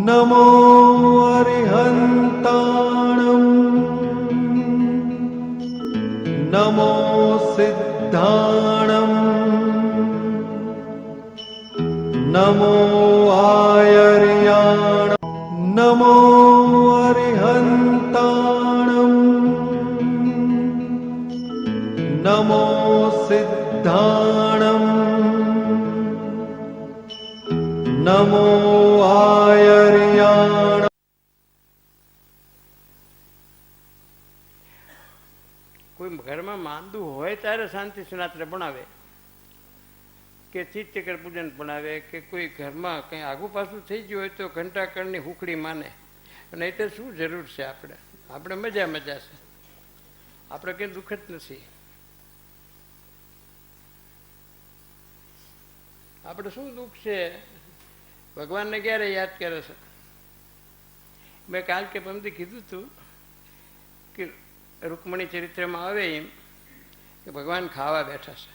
નમો અરિહંતાણં નમો સિદ્ધાણં નમો આયર્યાણં નમો અરિહંતાણં નમો સિદ્ધાણં નમો આયર્યાણં. કોઈ ઘરમાં માંદું હોય ત્યારે શાંતિ સુનાત્ર ભણાવે કે ચિત્તચક્ર પૂજન ભણાવે કે કોઈ ઘરમાં કંઈ આગુ પાછું થઈ ગયું હોય તો ઘંટાકળની હુકડી માને. અને એટલે શું જરૂર છે? આપણે મજા છે, આપણે કંઈ દુઃખ જ નથી. આપણે શું દુઃખ છે? ભગવાનને ક્યારે યાદ કરે છે? મેં કાલ કે પમથી કીધું હતું કે રૂકમણી ચરિત્રમાં આવે એમ કે ભગવાન ખાવા બેઠા છે,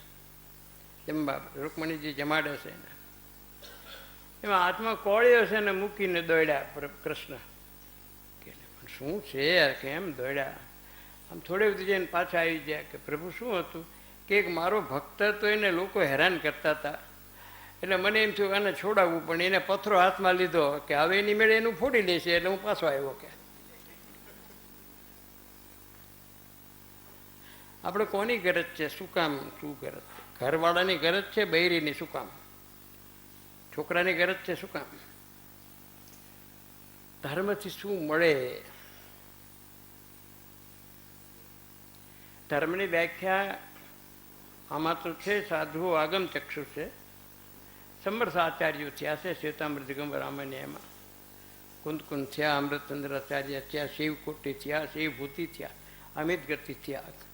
જમવા રૂકમણીજી જમાડે છે એને. એમાં હાથમાં કોળીઓ છે ને મૂકીને દોડ્યા કૃષ્ણ. કે શું છે યાર, કેમ દોડ્યા? આમ થોડે બધું જઈને પાછા આવી ગયા કે પ્રભુ શું હતું કે એક મારો ભક્ત હતો, એને લોકો હેરાન કરતા હતા, એટલે મને એમ થયું આને છોડાવવું, પણ એને પથ્થરો હાથમાં લીધો કે હવે એની મેળે એનું ફોડી લેશે, એટલે હું પાછો આવ્યો. કે આપણે કોની ગરજ છે? શું કામ? શું ગરજ? ઘરવાળાની ગરજ છે, બૈરીની શું કામ? છોકરાની ગરજ છે, શું કામ? ધર્મથી શું મળે? ધર્મની વ્યાખ્યા આમાં તો છે, સાધુઓ આગમ ચક્ષુ છે, સમર્થ આચાર્યો થયા છે, શ્વેતામૃત દિગંબર રામાયણ એમાં કુંદકુંદ થયા, અમૃતચંદ્રાચાર્ય થયા, શિવકોટી થયા, શિવભૂતિ થયા, અમિત ગતિ થયા.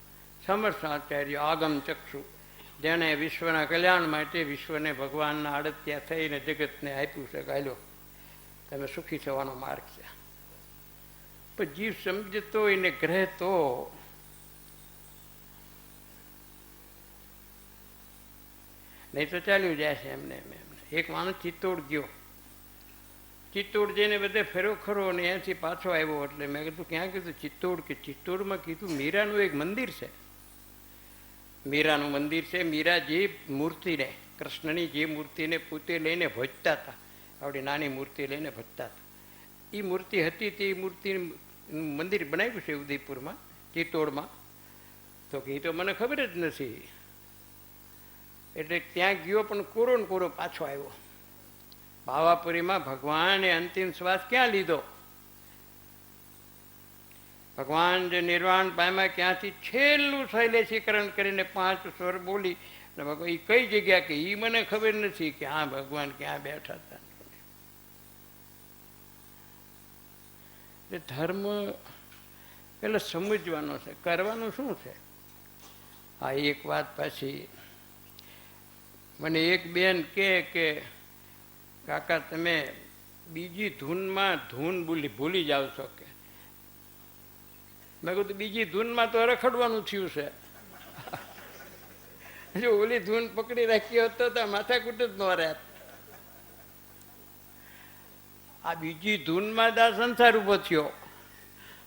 સમર્થ આચાર્ય આગમ ચક્ષુ, જેણે વિશ્વના કલ્યાણ માટે વિશ્વને ભગવાનના આડત્યા થઈને જગતને આપ્યું છે, ગાયલો તમે સુખી થવાનો માર્ગ છે. પણ જીવ સમજતો એને ગ્રહ તો નહીં તો ચાલ્યું જાય છે એમને. એક માણસ ચિત્તોડ ગયો, ચિત્તોડ જઈને બધે ફેરો ખરો અને અહીંયાથી પાછો આવ્યો. એટલે મેં કીધું ક્યાં? કીધું ચિત્તોડ. કે ચિત્તોડમાં કીધું મીરાનું એક મંદિર છે, મીરાનું મંદિર છે. મીરા જે મૂર્તિને, કૃષ્ણની જે મૂર્તિને પોતે લઈને ભજતા હતા, આવડી નાની મૂર્તિ લઈને ભજતા હતા, એ મૂર્તિ હતી. તે મૂર્તિનું મંદિર બનાવ્યું છે ઉદયપુરમાં, ચિત્તોડમાં. તો કે એ તો મને ખબર જ નથી. એટલે ત્યાં ગયો, પણ કોરો ને કોરો પાછો આવ્યો. ભાવાપુરીમાં ભગવાને અંતિમ શ્વાસ ક્યાં લીધો? ભગવાન જે નિર્વાણ પામ્યા ક્યાંથી છેલ્લું શૈલેષીકરણ કરીને 5 સ્વર બોલી, અને ભગવાન એ કઈ જગ્યા કે એ મને ખબર નથી કે હા ભગવાન ક્યાં બેઠા હતા. ધર્મ એટલે સમજવાનો છે, કરવાનું શું છે? આ એક વાત પાછી મને એક બેન કે કાકા તમે બીજી ધૂનમાં ધૂન ભૂલી જાવ છો. કે મેં કીધું બીજી ધૂનમાં તો રખડવાનું થયું છે. જો ઓલી ધૂન પકડી રાખી હોત તો માથાકૂટ જ ન રહેત. આ બીજી ધૂનમાં જ આ સંસાર ઉભો થયો.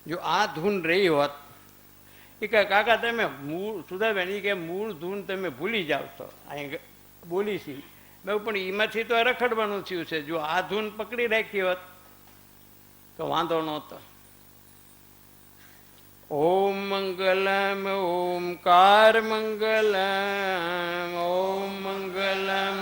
જો આ ધૂન રહી હોત, એ કે કાકા તમે મૂળ સુધાબેન, એ કે મૂળ ધૂન તમે ભૂલી જાવ છો, અહીં બોલી છી. પણ એમાંથી તો રખડવાનું થયું છે. જો આ ધૂન પકડી રાખી હોત તો વાંધો નહોતો. ઓમ મંગલમ ઓમકાર મંગલમ, ઓમ મંગલમ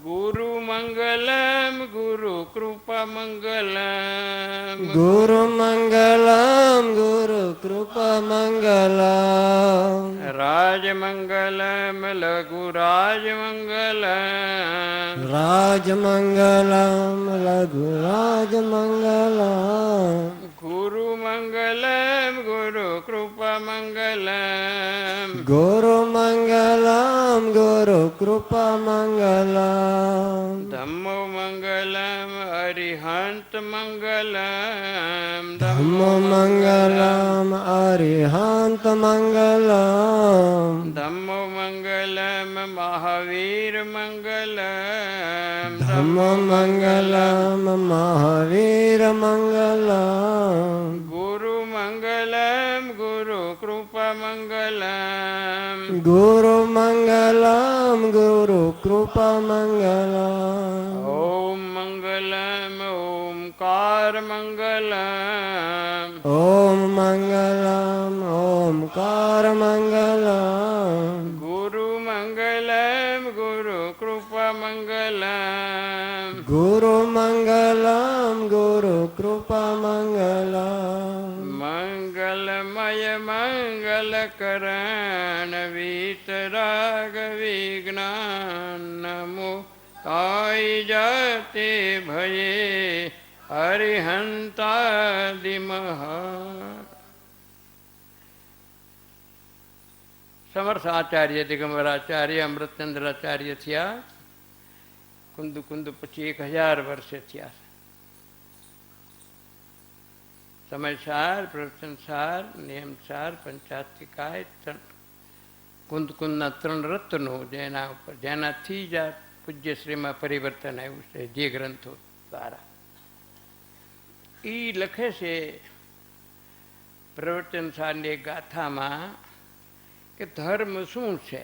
ગુરુ મંગલમ ગુરુ કૃપા મંગલમ, ગુરુ મંગલમ ગુરુ કૃપા મંગલમ, રાજ મંગલમ લઘુ રાજ મંગલમ, રાજ મંગલમ લઘુ રાજ મંગલમ, ગુરુ મંગલમ ગુરુ કૃપા મંગલમ, ગુરુ મંગલમ ગુરુ કૃપા મંગલમ, ધમ્મો મંગલમ હરિ અરિહંત મંગલમ ધમ્મો મંગલમ અરિહંત મંગલમ ધમ્મો મંગલમ મહાવીર મંગલમ ધમ્મો મંગલમ મહાવીર મંગલમ ગુરુ મંગલમ ગુરુ કૃપા મંગલમ ગુરુ મંગલમ ગુરુ કૃપા મંગલમ ઓમ મંગલમ ઓમકાર મંગલમ ઓમ મંગલમ ઓમકાર મંગલમ ગુરુ મંગલમ ગુરુ કૃપા મંગલમ ગુરુ મંગલમ ગુરુ કૃપા મંગલમ મંગલમય મંગલકરણ વિતરાગ વિજ્ઞાન નમો કાય જાતે ભયે હરિહંતાદિમહા. સમર્થ આચાર્ય દિગંબરાચાર્ય અમૃતચંદ્રાચાર્ય થયા કુંદુ કુંદુ પછી 1000 વર્ષે થયા. સમયસાર, પ્રવચનસાર, નિયમસાર, પંચાતિકાય, કુંદ કુંદના 3 રત્નો જેના ઉપર જેનાથી જ આ પૂજ્ય શ્રીમાં પરિવર્તન આવ્યું છે જે ગ્રંથો દ્વારા. એ લખે છે પ્રવચનસારની ગાથામાં કે ધર્મ શું છે.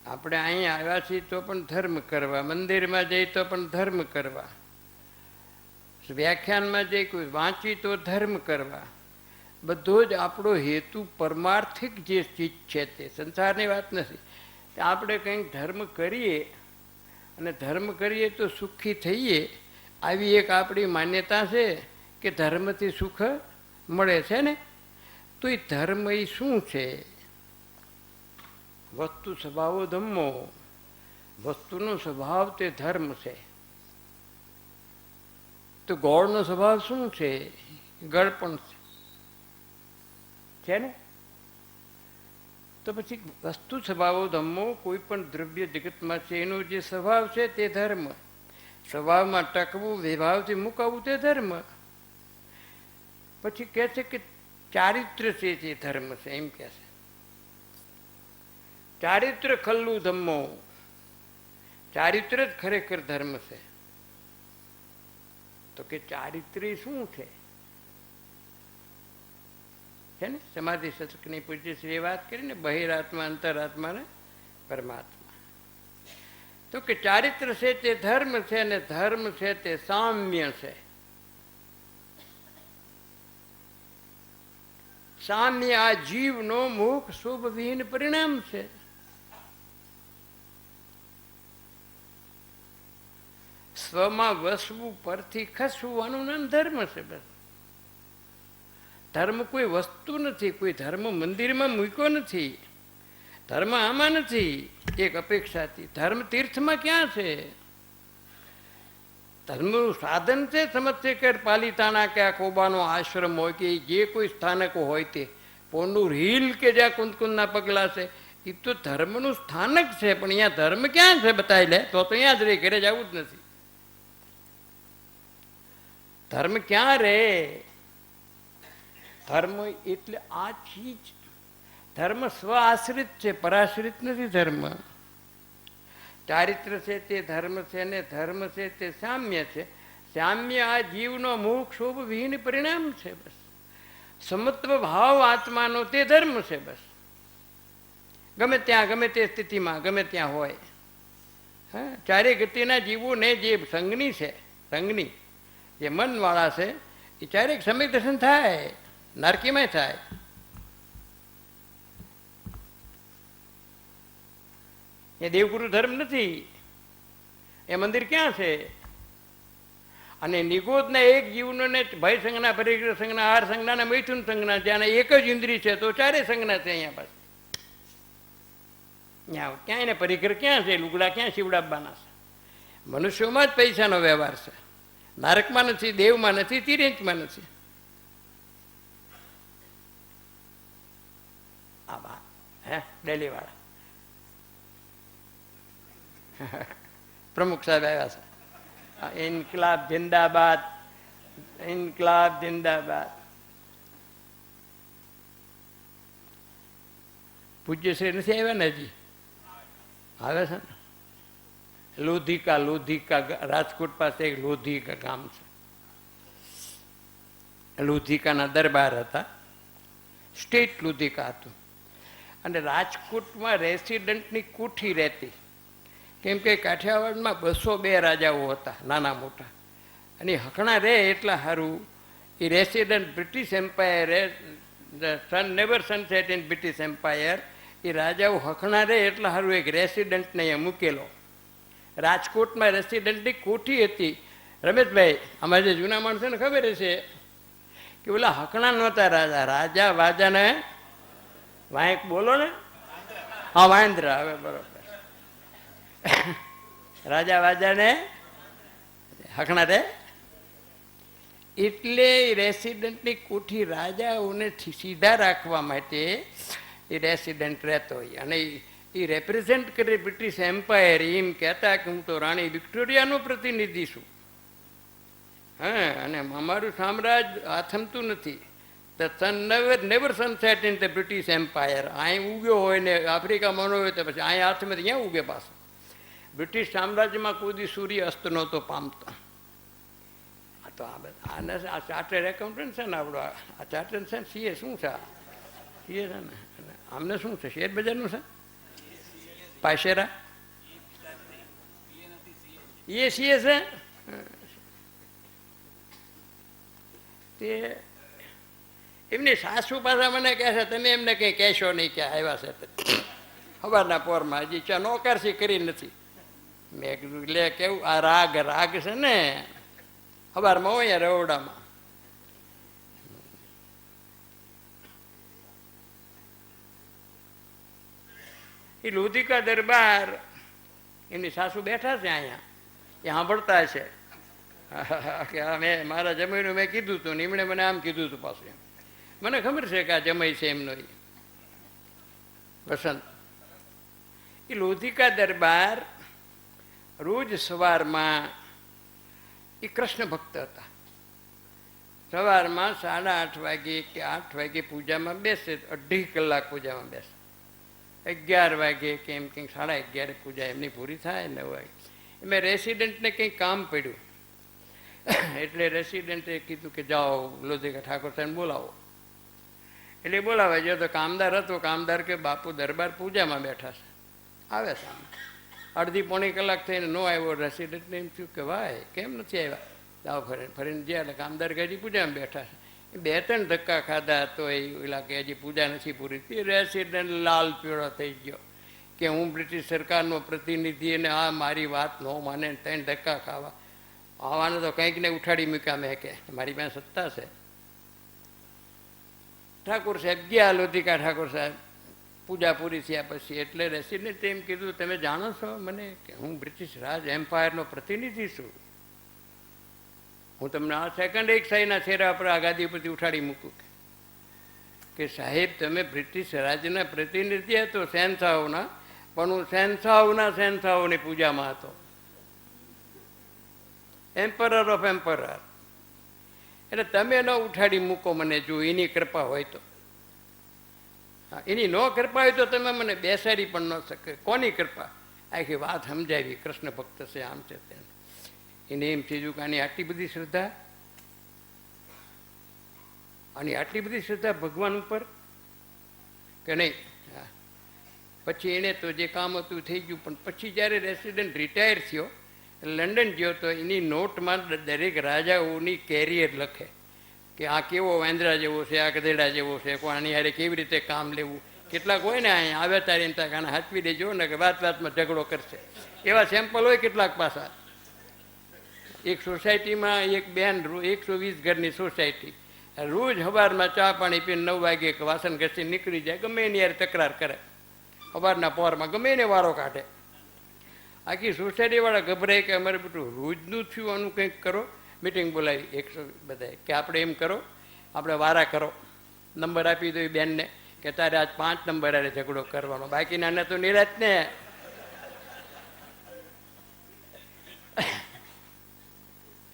આપણે અહીંયા આવ્યા છીએ તો પણ ધર્મ કરવા, મંદિરમાં જઈએ તો પણ ધર્મ કરવા, વ્યાખ્યાનમાં જઈ કોઈ વાંચી તો ધર્મ કરવા. બધો જ આપણો હેતુ પરમાર્થિક જે ચીજ છે તે સંસારની વાત નથી. આપણે કંઈક ધર્મ કરીએ અને ધર્મ કરીએ તો સુખી થઈએ આવી એક આપણી માન્યતા છે કે ધર્મથી સુખ મળે છે ને. તો એ ધર્મ એ શું છે? વસ્તુ સ્વભાવો ધમ્મો, વસ્તુનો સ્વભાવ તે ધર્મ છે. તો ગોળનો સ્વભાવ શું છે? ગળપણ છે ને. તો પછી વસ્તુ સ્વભાવો ધમ્મો, કોઈ પણ દ્રવ્ય જગતમાં છે એનો જે સ્વભાવ છે તે ધર્મ. સ્વભાવમાં ટકવું, વિભાવથી મુકાવવું તે ધર્મ. પછી કહે છે કે ચારિત્ર્ય છે તે ધર્મ છે, એમ કહે છે. ચારિત્ર્ય ખલ્લું ધમ્મો, ચારિત્ર્ય જ ખરેખર ધર્મ છે. તો કે ચારિત્ર્ય શું છે ને. સમાધિ શતકની પૂજ્ય શ્રી વાત કરીને બહિરાત્મા, અંતરાત્મા ને પરમાત્મા. તો કે ચારિત્ર છે તે ધર્મ છે અને ધર્મ છે તે સામ્ય છે. સામ્ય આ જીવનો મુખ શુભવિહીન પરિણામ છે. સ્વમાં વસવું, પરથી ખસવું, આનું નામ ધર્મ છે. બસ ધર્મ કોઈ વસ્તુ નથી, કોઈ ધર્મ મંદિરમાં મૂક્યો નથી, ધર્મ આમાં નથી એક અપેક્ષાથી. ધર્મ તીર્થમાં ક્યાં છે? ધર્મનું સાધન છે સમત્સેકર, પાલિતાણા કે આ કોબાનો આશ્રમ હોય કે જે કોઈ સ્થાનકો હોય તે, પોંડુર હિલ કે જ્યાં કુંદકુંદના પગલા છે, એ તો ધર્મનું સ્થાનક છે. પણ અહીંયા ધર્મ ક્યાં છે બતાવી લે તો અહીંયા જ રહે, ઘરે જવું જ નથી. ધર્મ ક્યાં રે? ધર્મ એટલે આ ચીજ. ધર્મ સ્વ આશ્રિત છે, પરાશ્રિત નથી ધર્મ. ચારિત્ર છે તે ધર્મ છે ને ધર્મ છે તે સામ્ય છે. સામ્ય આ જીવનો મુખ શુભ વિહીન પરિણામ છે. બસ સમત્વ ભાવ આત્માનો તે ધર્મ છે. બસ ગમે ત્યાં, ગમે તે સ્થિતિમાં, ગમે ત્યાં હોય. હા, ચારે ગતિના જીવોને જે સંગની છે, સંગની જે મનવાળા છે, એ ચારેક સમ્યક દર્શન થાય, નારકીમાં થાય. એ દેવગુરુ ધર્મ નથી. એ મંદિર ક્યાં છે? અને નિગોદના એક જીવનો ને ભય સંજ્ઞા, પરિગ્રહ સંજ્ઞા, આહાર સંજ્ઞા ને મૈથુન સંજ્ઞા, જ્યાં એક જ ઇન્દ્રિય છે તો ચારે સંજ્ઞા છે અહીંયા. બસ ત્યાં ક્યાંય ને પરિગ્રહ ક્યાં છે? લુગડા ક્યાં શિવડાવવાના છે? મનુષ્યોમાં જ પૈસાનો વ્યવહાર છે. નારકમાં નથી, દેવમાં નથી, તિર્યંચમાં નથી. આ બા હે ડેલી વાળા પ્રમુખ સાહેબ આવ્યા છે. ઇન્કલાબ જિંદાબાદ, ઇન્કલાબ જિંદાબાદ. પૂજ્યશ્રી નથી આવ્યા ને હજી? આવે છે ને. લોધિકા, લોધિકા રાજકોટ પાસે એક લોધિકા ગામ છે. લોધિકાના દરબાર હતા, સ્ટેટ લોધિકા હતું. અને રાજકોટમાં રેસિડન્ટની કુઠી રહેતી, કેમ કે કાઠિયાવાડમાં 202 રાજાઓ હતા નાના મોટા. અને હકણા રહે એટલા સારું એ રેસિડન્ટ બ્રિટિશ એમ્પાયરે, sun never sunset in British empire, એ રાજાઓ હકણા રહે એટલા સારું એક રેસિડન્ટને અહીંયા મૂકેલો. રાજકોટમાં રેસિડન્ટની કોઠી હતી. રમેશભાઈ, અમારે જે જૂના માણસોને ખબર હશે કે ઓલા હકણા નહોતા રાજા, રાજા વાજાને વાંક બોલો ને, હા વાંદરા, હવે બરોબર. રાજા વાજાને હકણા રે એટલે રેસિડન્ટની કોઠી રાજાઓને સીધા રાખવા માટે એ રેસિડન્ટ રહેતો હોય. અને એ રેપ્રેઝેન્ટ કરે બ્રિટિશ એમ્પાયર. એમ કહેતા કે હું તો રાણી વિક્ટોરિયાનો પ્રતિનિધિ છું. હા, અને અમારું સામ્રાજ્ય આથમતું નથી. The sun never sunset in the British empire. અહીં ઉગ્યો હોય ને આફ્રિકામાં ન હોય તો પછી અહીંયા આથમે તો ક્યાં ઉગે પાછો. બ્રિટિશ સામ્રાજ્યમાં કોઈ દી સૂર્ય અસ્ત નહોતો પામતો. તો આને આ ચાર્ટર્ડ એકાઉન્ટન્ટ છે ને આપણો, આ ચાર્ટર્ડ છે ને સીએ શું છે? સીએ છે ને. આમને શું છે? શેર બજારનું છે? પાશેરા એ સીએ છે. તે એમની સાસુ પાછા મને કહે છે તમે એમને કંઈ કહેશો નહીં કે આવ્યા છે. સવારના પોરમાં હજી ચા નોકરસી કરી નથી. મેં કીધું લે કેવું આ રાગ રાગ છે ને, સવારમાં હોય રવડામાં. એ લોધિકા દરબાર એમની સાસુ બેઠા છે અહીંયા, એ સાંભળતા છે કે મેં મારા જમાઈનું મેં કીધું હતું ને એમણે મને આમ કીધું હતું પાછું. એમ મને ખબર છે કે આ જમાઈ છે એમનો એ વસંત. એ લોધિકા દરબાર રોજ સવારમાં એ કૃષ્ણ ભક્ત હતા. સવારમાં 8:30 વાગે કે 8 વાગે પૂજામાં બેસે, 2.5 કલાક પૂજામાં બેસે. 11 વાગે કે એમ કંઈક 11:30 પૂજા એમની પૂરી થાય. 9 વાગે એમાં રેસિડન્ટને કંઈક કામ પડ્યું એટલે રેસિડન્ટે કીધું કે જાઓ લોધિકા ઠાકોર સાહેબ બોલાવો. એટલે બોલાવે જો તો કામદાર હતો. કામદાર કે બાપુ દરબાર પૂજામાં બેઠા છે. આવે સામે 1.5-પોણી કલાક થઈને ન આવ્યો. રેસિડન્ટને એમ થયું કે ભાઈ કેમ નથી આવ્યા? જાઓ ફરીને ગયા. એટલે કામદાર કે હજી પૂજામાં બેઠા છે. 2-3 ધક્કા ખાધા તો એ ઓલા કે હજી પૂજા નથી પૂરી થઈ. રેસિડન્ટ લાલ પીળો થઈ ગયો કે હું બ્રિટિશ સરકારનો પ્રતિનિધિ અને આ મારી વાત ન માને. 3 ધક્કા ખાવા આવવાને તો કંઈક ને ઉઠાડી મૂક્યા. મેં કે મારી પાસે સત્તા છે. ઠાકોર સાહેબ ગયા. લોધિકા ઠાકોર સાહેબ પૂજા પૂરી થયા પછી એટલે રેસિડન્ટે એમ કીધું તમે જાણો છો મને કે હું બ્રિટિશ રાજ એમ્પાયરનો પ્રતિનિધિ છું. હું તમને આ સેકન્ડ એક સાઈના છેરા પર આ ગાદી પરથી ઉઠાડી મૂકું કે સાહેબ તમે બ્રિટિશ રાજના પ્રતિનિધિ હતો શહેનશાહોના, પણ હું શહેનશાહોની પૂજામાં હતો. Emperor of emperor. એટલે તમે ન ઉઠાડી મૂકો મને, જો એની કૃપા હોય તો. એની ન કૃપા હોય તો તમે મને બેસાડી પણ ન શકે. કોની કૃપા? આખી વાત સમજાવી. કૃષ્ણ ભક્ત છે, આમ છે તેમ. એને એમ થયું કે આની આટલી બધી શ્રદ્ધા, આની આટલી બધી શ્રદ્ધા ભગવાન ઉપર કે નહીં. પછી એણે તો જે કામ હતું થઈ ગયું. પણ પછી જ્યારે રેસિડન્ટ રિટાયર થયો, લંડન ગયો તો એની નોટમાં દરેક રાજાઓની કેરિયર લખે કે આ કેવો વાંદરા જેવો છે, આ ગધેડા જેવો છે, કોની હારે કેવી રીતે કામ લેવું. કેટલાક હોય ને અહીંયા આવ્યા તારે એમ ત્યાં આને હાચવી દેજો ને કે વાતમાં ઝઘડો કરશે. એવા સેમ્પલ હોય કેટલાક પાછા. એક સોસાયટીમાં એક બેન, 120 ઘરની સોસાયટી, રોજ સવારમાં ચા પાણી પીને 9 વાગે વાસણ ઘસી નીકળી જાય. ગમે એની યાર તકરાર કરે. સવારના પોરમાં ગમે એને વારો કાઢે. આખી સોસાયટીવાળા ગભરાય કે અમારે બધું રોજનું થયું, આનું કંઈક કરો. મિટિંગ બોલાવી 100 બધાએ કે આપણે એમ કરો, આપણે વારા કરો. નંબર આપી દો એ બેનને કે તારે આજ 5 નંબર આરે ઝઘડો કરવાનો, બાકીના તો નિરાશ ને.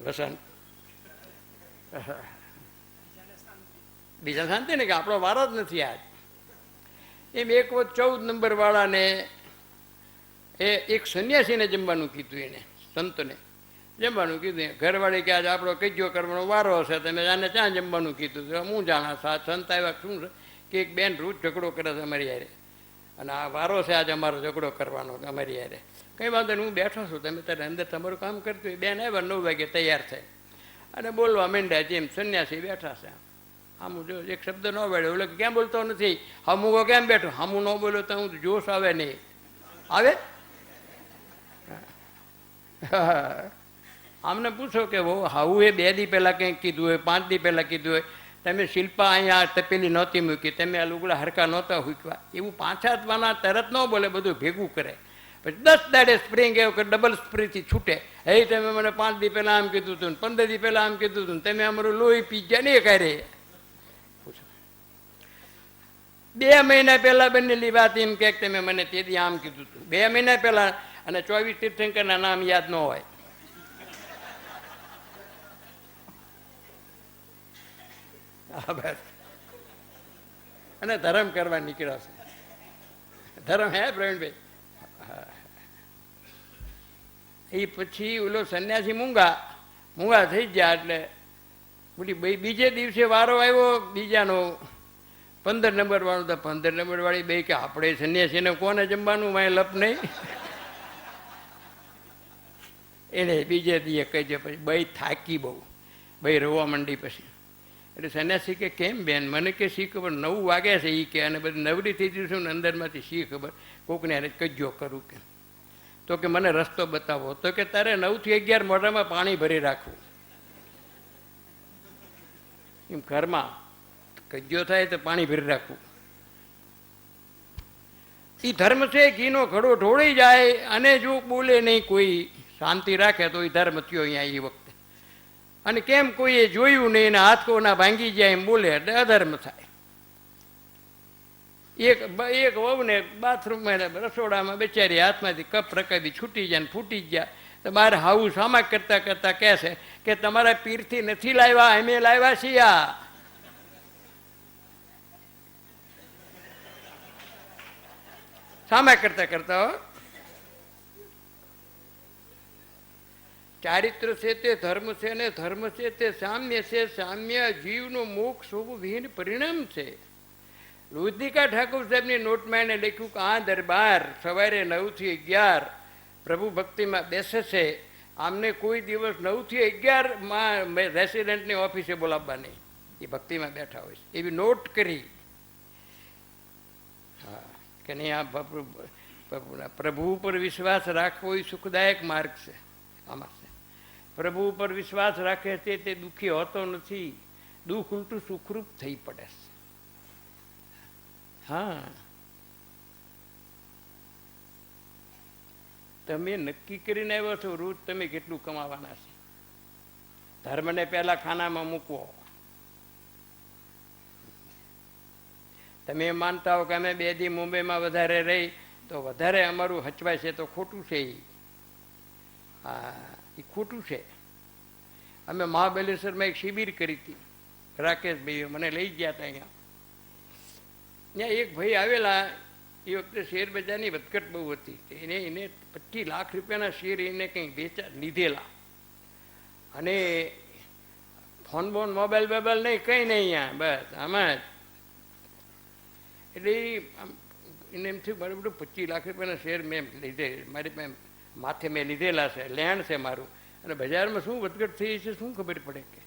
વસંત બીજા શાંતિ ને કે આપણો વારો જ નથી આજ. એમ એક વખત 14 નંબર વાળાને એક સંન્યાસીને જમવાનું કીધું, એને સંતને જમવાનું કીધું. ઘરવાળી કે આજે આપણો કજ્યો કરવાનો વારો હશે, તમે આને ક્યાં જમવાનું કીધું? હું જાણા સંત આવ્યા શું છે કે એક બેન રોજ ઝઘડો કરે છે અમારી યારે, અને આ વારો છે આજે અમારો ઝઘડો કરવાનો અમારી યારે. કંઈ વાંધો નહીં, હું બેઠો છું, તમે તારે અંદર તમારું કામ કરતું હોય. બેન આવ્યા 9 વાગે તૈયાર થાય અને બોલવા માંડ્યા. જેમ સંન્યાસી બેઠા છે, હામું જો એક શબ્દ ન બેઠો, એટલે ક્યાં બોલતો નથી, હામું કેમ બેઠો, હામું ન બોલ્યો તો હું જોશ આવે નહીં આવે. આમને પૂછો કે હાવું એ 2 દી પહેલાં કંઈક કીધું હોય, 5 દી પહેલાં કીધું હોય, તમે શિલ્પા અહીંયા તપેલી નહોતી મૂકી, તમે આ લુગડા હરકા નહોતા હૂકવા, એવું 5-7 વાના તરત ન બોલે, બધું ભેગું કરે. પછી 10 દાડે સ્પ્રિંગ એવું કે ડબલ સ્પ્રીથી છૂટે. હે તમે મને 5 દી પહેલાં આમ કીધું હતું, 15 દી પહેલાં આમ કીધું હતું, તમે અમારું લોહી પી ગયા નહીં કાઢે. પૂછો 2 મહિના પહેલાં બનેલી વાત એમ કે તમે મને તેથી આમ કીધું હતું, 2 મહિના પહેલાં. અને 24 તીર્થંકરના નામ યાદ ન હોય. બસ. અને ધર્મ કરવા નીકળ્યો છે. ધર્મ હે પ્રવીણભાઈ? એ પછી ઓલો સંન્યાસી મૂંગા થઈ ગયા. એટલે બોલી બીજે દિવસે વારો આવ્યો બીજાનો, 15 નંબર વાળો. તો 15 નંબર વાળી બે કે આપણે સંન્યાસીને કોને જમવાનું, મારે લપ નહીં. એને બીજે દીએ કહી દે. પછી બે થાકી બહુ, બે રોવા માંડી. પછી એટલે સન્યાસી કે કેમ બેન? મને કે શી ખબર, 9 વાગ્યા છે એ કે, અને બધી નવરી થઈ જશું ને અંદરમાંથી શી ખબર, કોકને અરે કજ્યો કરું કે. તો કે મને રસ્તો બતાવો. તો કે તારે 9 થી 11 મોઢામાં પાણી ભરી રાખવું. એમ ઘરમાં કજ્યો થાય તો પાણી ભરી રાખવું. એ ધર્મ છે. ઘીનો ઘડો ઢોળી જાય અને જો બોલે નહીં કોઈ, શાંતિ રાખે તો એ ધર્મ થયો અહીંયા એ વખતે. અને કેમ કોઈએ જોયું નહીં, એના હાથ કોના ભાંગી જાય એમ બોલે એટલે અધર્મ થાય. એક વહુને બાથરૂમમાં રસોડામાં બેચારી હાથમાંથી કપ રકાબી છૂટી જાય ને ફૂટી ગયા. તો બહાર હાવું સામા કરતા કરતા કહે છે કે તમારા પીરથી નથી લાવ્યા, અમે લાવ્યા છીએ. આ સામા કરતા કરતા ચારિત્ર છે તે ધર્મ છે, ને ધર્મ છે તે સામ્ય છે. સામ્ય જીવનું મોક્ષ હોવું વિહીન પરિણામ છે. લુધિકા ઠાકોર સાહેબની નોટમાં એને લખ્યું કે આ દરબાર સવારે 9 થી 11 પ્રભુ ભક્તિમાં બેસે છે. આમને કોઈ દિવસ 9 થી 11 રેસિડેન્ટની ઓફિસે બોલાવવા નહીં, એ ભક્તિમાં બેઠા હોય છે. એવી નોટ કરી. હા કે નહીં, આ પ્રભુ ઉપર વિશ્વાસ રાખવો એ સુખદાયક માર્ગ છે. આમાં પ્રભુ ઉપર વિશ્વાસ રાખે છે તે દુઃખી હોતો નથી, દુઃખ ઉલટું સુખરૂપ થઈ પડે છે. હા, તમે નક્કી કરીને આવ્યો છો રોજ તમે કેટલું કમાવાના છે. ધર્મને પહેલા ખાનામાં મૂકવો. તમે એમ માનતા હો કે અમે 2 દી મુંબઈમાં વધારે રહી તો વધારે અમારું હચવાય છે, તો ખોટું છે. હા, એ ખોટું છે. અમે મહાબલેશ્વરમાં એક શિબિર કરી હતી, રાકેશભાઈએ મને લઈ ગયા હતા. અહીંયા એક ભાઈ આવેલા, એ વખતે શેર બજારની વધઘટ બહુ હતી. એને 25 લાખ રૂપિયાના શેર એને કંઈક લીધેલા. અને ફોન બોન મોબાઈલ બોબાઈલ નહીં, કંઈ નહીં અહીંયા, બસ આમાં જ. એટલે એને એમ થયું મારું બધું 25 લાખ રૂપિયાના શેર મેં લીધે, મારી માથે મેં લીધેલા છે, લેણ છે મારું, અને બજારમાં શું વધઘટ થઈ છે શું ખબર પડે. કે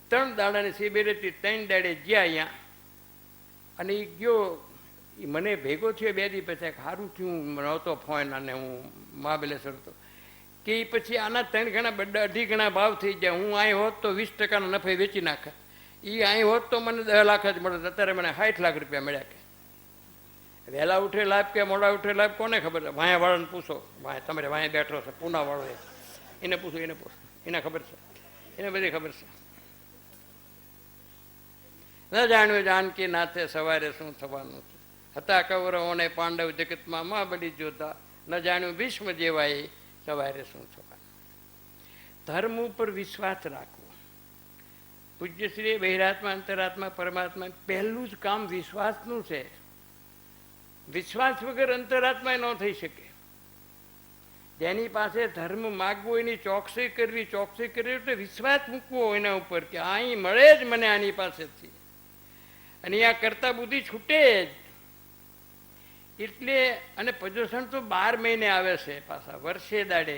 3 દાડાની શિબિર હતી. 3 દાડે ગયા અહીંયા, અને એ ગયો. એ મને ભેગો થયો 2 દી પછી. સારું થયું નહોતો ફોન, અને હું મહાબલેશ્વર હતો. કે એ પછી આના 3 ગણા 2.5 ગણા ભાવ થઈ જાય. હું અહીં હોત તો 20% નફે વેચી નાખે. એ અહીં હોત તો મને 10 લાખ જ મળે. અત્યારે મને 60 લાખ રૂપિયા મળ્યા. કે વહેલા ઉઠે લાભ કે મોડા ઉઠે લાભ કોને ખબર છે? વાંયા વાળાને પૂછો. તમારે વાંયા બેઠો છે પૂના વાળો, એને પૂછો, એને ખબર છે, એને બધી ખબર છે. ન જાણ્યું જાનકી નાથે સવારે શું થવાનું છે. હતા કૌરવોને પાંડવ જગતમાં મહાબલી જોતા, ન જાણ્યું ભીષ્મ જેવાય સવારે શું થવાનું. ધર્મ ઉપર વિશ્વાસ રાખવો. પૂજ્ય શ્રી બહિરાત્મા અંતરાત્મા પરમાત્મા પહેલું જ કામ વિશ્વાસનું છે. વિશ્વાસ વગર અંતરાત્મા ન થઈ શકે. જેની પાસે ધર્મ માગવો એની ચોકસી કરવી એટલે વિશ્વાસ મૂકવો એના ઉપર કે અહીં મળે જ મને આની પાસેથી, અને આ કરતા બુદ્ધિ છૂટે જ. એટલે અને પ્રદૂષણ તો 12 મહિને આવે છે પાછા, વર્ષે દાડે.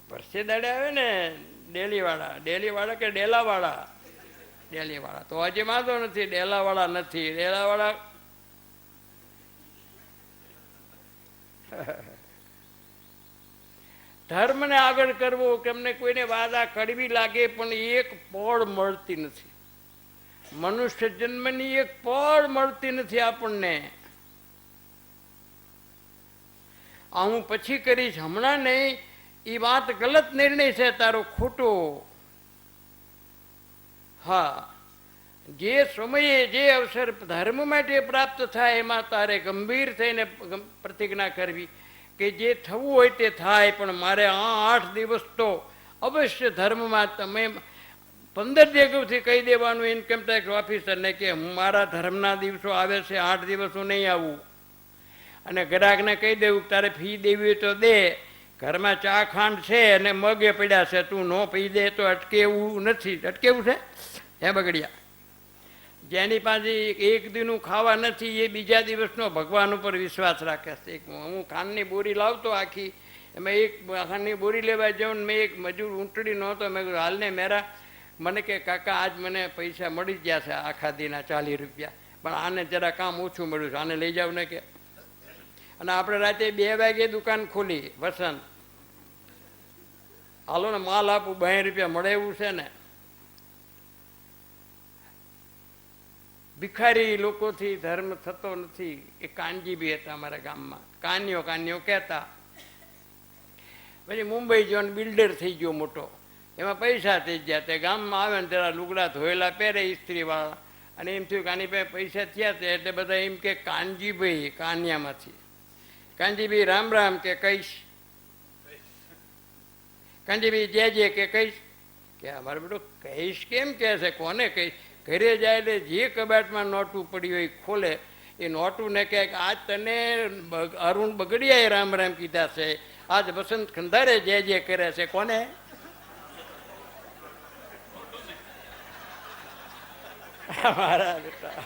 વર્ષે દાડે આવે ને ડેલીવાળા કે ડેલીવાળા તો હજી વાંધો નથી, ડેલાવાળા નથી. ડેલાવાળા ધર્મને આગળ કરવો કે અમને કોઈને વાદા કડવી લાગે પણ એક પળ મળતી નથી. મનુષ્ય જન્મની એક પળ મળતી નથી આપણને. આ હું પછી કરીશ, હમણાં નહીં, એ વાત ગલત નિર્ણય છે તારો, ખોટો. હા, જે સમયે જે અવસર ધર્મ માટે પ્રાપ્ત થાય એમાં તારે ગંભીર થઈને પ્રતિજ્ઞા કરવી કે જે થવું હોય તે થાય, પણ મારે 8 દિવસ તો અવશ્ય ધર્મમાં તમે 15 દિવસથી કહી દેવાનું ઇન્કમ ટેક્સ ઓફિસરને કે હું મારા ધર્મના દિવસો આવે છે, 8 દિવસ હું નહીં આવું. અને ગ્રાહકને કહી દેવું તારે ફી દેવી હોય તો દે, ઘરમાં ચા ખાંડ છે અને મગે પડ્યા છે, તું ન પી દે તો અટકેવું નથી. અટકેવું છે હે બગડ્યા? જેની પાસે એક દીનું ખાવા નથી એ બીજા દિવસનો ભગવાન ઉપર વિશ્વાસ રાખે છે. હું ખાંડની બોરી લાવતો આખી, એમાં એક ખાંડની બોરી લેવા જાઉં, મેં એક મજૂર ઊંટડી નહોતો, મેં કીધું હાલને મેરા, મને કે કાકા આજ મને પૈસા મળી ગયા છે આખા દીના 40 રૂપિયા, પણ આને જરા કામ ઓછું મળ્યું છે, આને લઈ જાવ ને કે. અને આપણે રાતે 2 વાગે દુકાન ખોલી, વસંત હાલો ને માલ આપું, 22 રૂપિયા મળે એવું છે ને. ભિખારી લોકોથી ધર્મ થતો નથી. એ કાનજી બી હતા અમારા ગામમાં, કાન્યો કહેતા. પછી મુંબઈ ગયો ને બિલ્ડર થઈ ગયો મોટો, એમાં પૈસા થઈ ગયા. તે ગામમાં આવે ને જરા લુગડા ધોયેલા પહેરે ઇસ્ત્રીવાળા, અને એમ થયું કે આની પાસે પૈસા થયા છે એટલે બધા એમ કે કાનજીભાઈ, કાન્યામાંથી કાનજીભાઈ રામ રામ કે કહીશ, કાનજીભાઈ જે કે કહીશ, કે અમારે બેટો કહીશ કેમ કહે છે, કોને કહીશ? ઘરે જાય એટલે જે કબાટમાં નોટું પડ્યું હોય ખોલે, એ નોટું ને કહે કે આજ તને અરુણ બગડિયાએ રામ રામ કીધા છે, આજ વસંત ખંધારે જે કરે છે. કોને? મારા બેટા.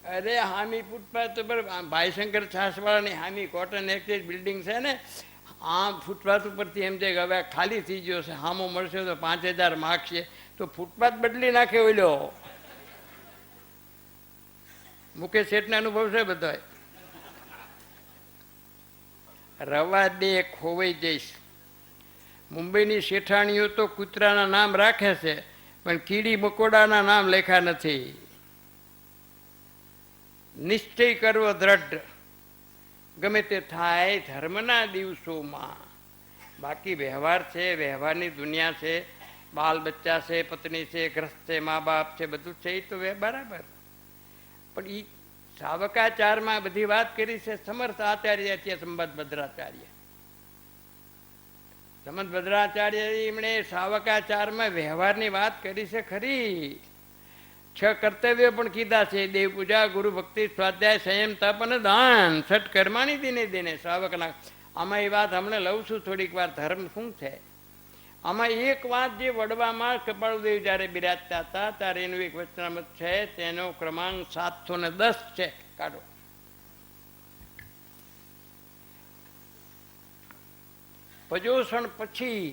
અરે હામી ફૂટપાથ ઉપર ભાઈશંકર છાસવાળાની હામી કોટન એક્સચેન્જ બિલ્ડિંગ છે ને, આ ફૂટપાથ ઉપરથી એમ છે કે હવે ખાલી થઈ ગયો છે, હામો મળશે તો 5000 માગશે, તો ફૂટપાથ બદલી નાખે. ઓલો મુકેશ શેઠને અનુભવ છે બધો. રવા દે ખોવાઈ જઈશ. મુંબઈની શેઠાણીઓ તો કૂતરાના નામ રાખે છે પણ કીડી મકોડાના નામ લખ્યા નથી. નિશ્ચય કરવો દ્રઢ, ગમે તે થાય ધર્મના દિવસોમાં. બાકી વ્યવહાર છે, વ્યવહારની દુનિયા છે, બાલ બચ્ચા છે, પત્ની છે, ગ્રસ્ત છે, મા બાપ છે, બધું છે, એ તો બરાબર. પણ એ સાવકાચારમાં બધી વાત કરી છે સમર્થ આચાર્ય છે, સંબત ભદ્રાચાર્ય. સંબત ભદ્રાચાર્ય એમણે સાવકાચારમાં વ્યવહારની વાત કરી છે ખરી. 6 કર્તવ્ય પણ કીધા છે: દેવ પૂજા, ગુરુ ભક્તિ, સ્વાધ્યાય, સંયમ, તપ અને દાન. છઠ કર્માણી દિને શ્રાવકના. આમાં એ વાત હમણાં લઉં છું થોડીક વાર, ધર્મ શું છે. આમાં એક વાત જે વડવામાં કપાળદેવ જ્યારે બિરાજતા હતા ત્યારે એનું એક વચનામૃત છે, તેનો ક્રમાંક 710 છે. કાઢો. પજોષણ પછી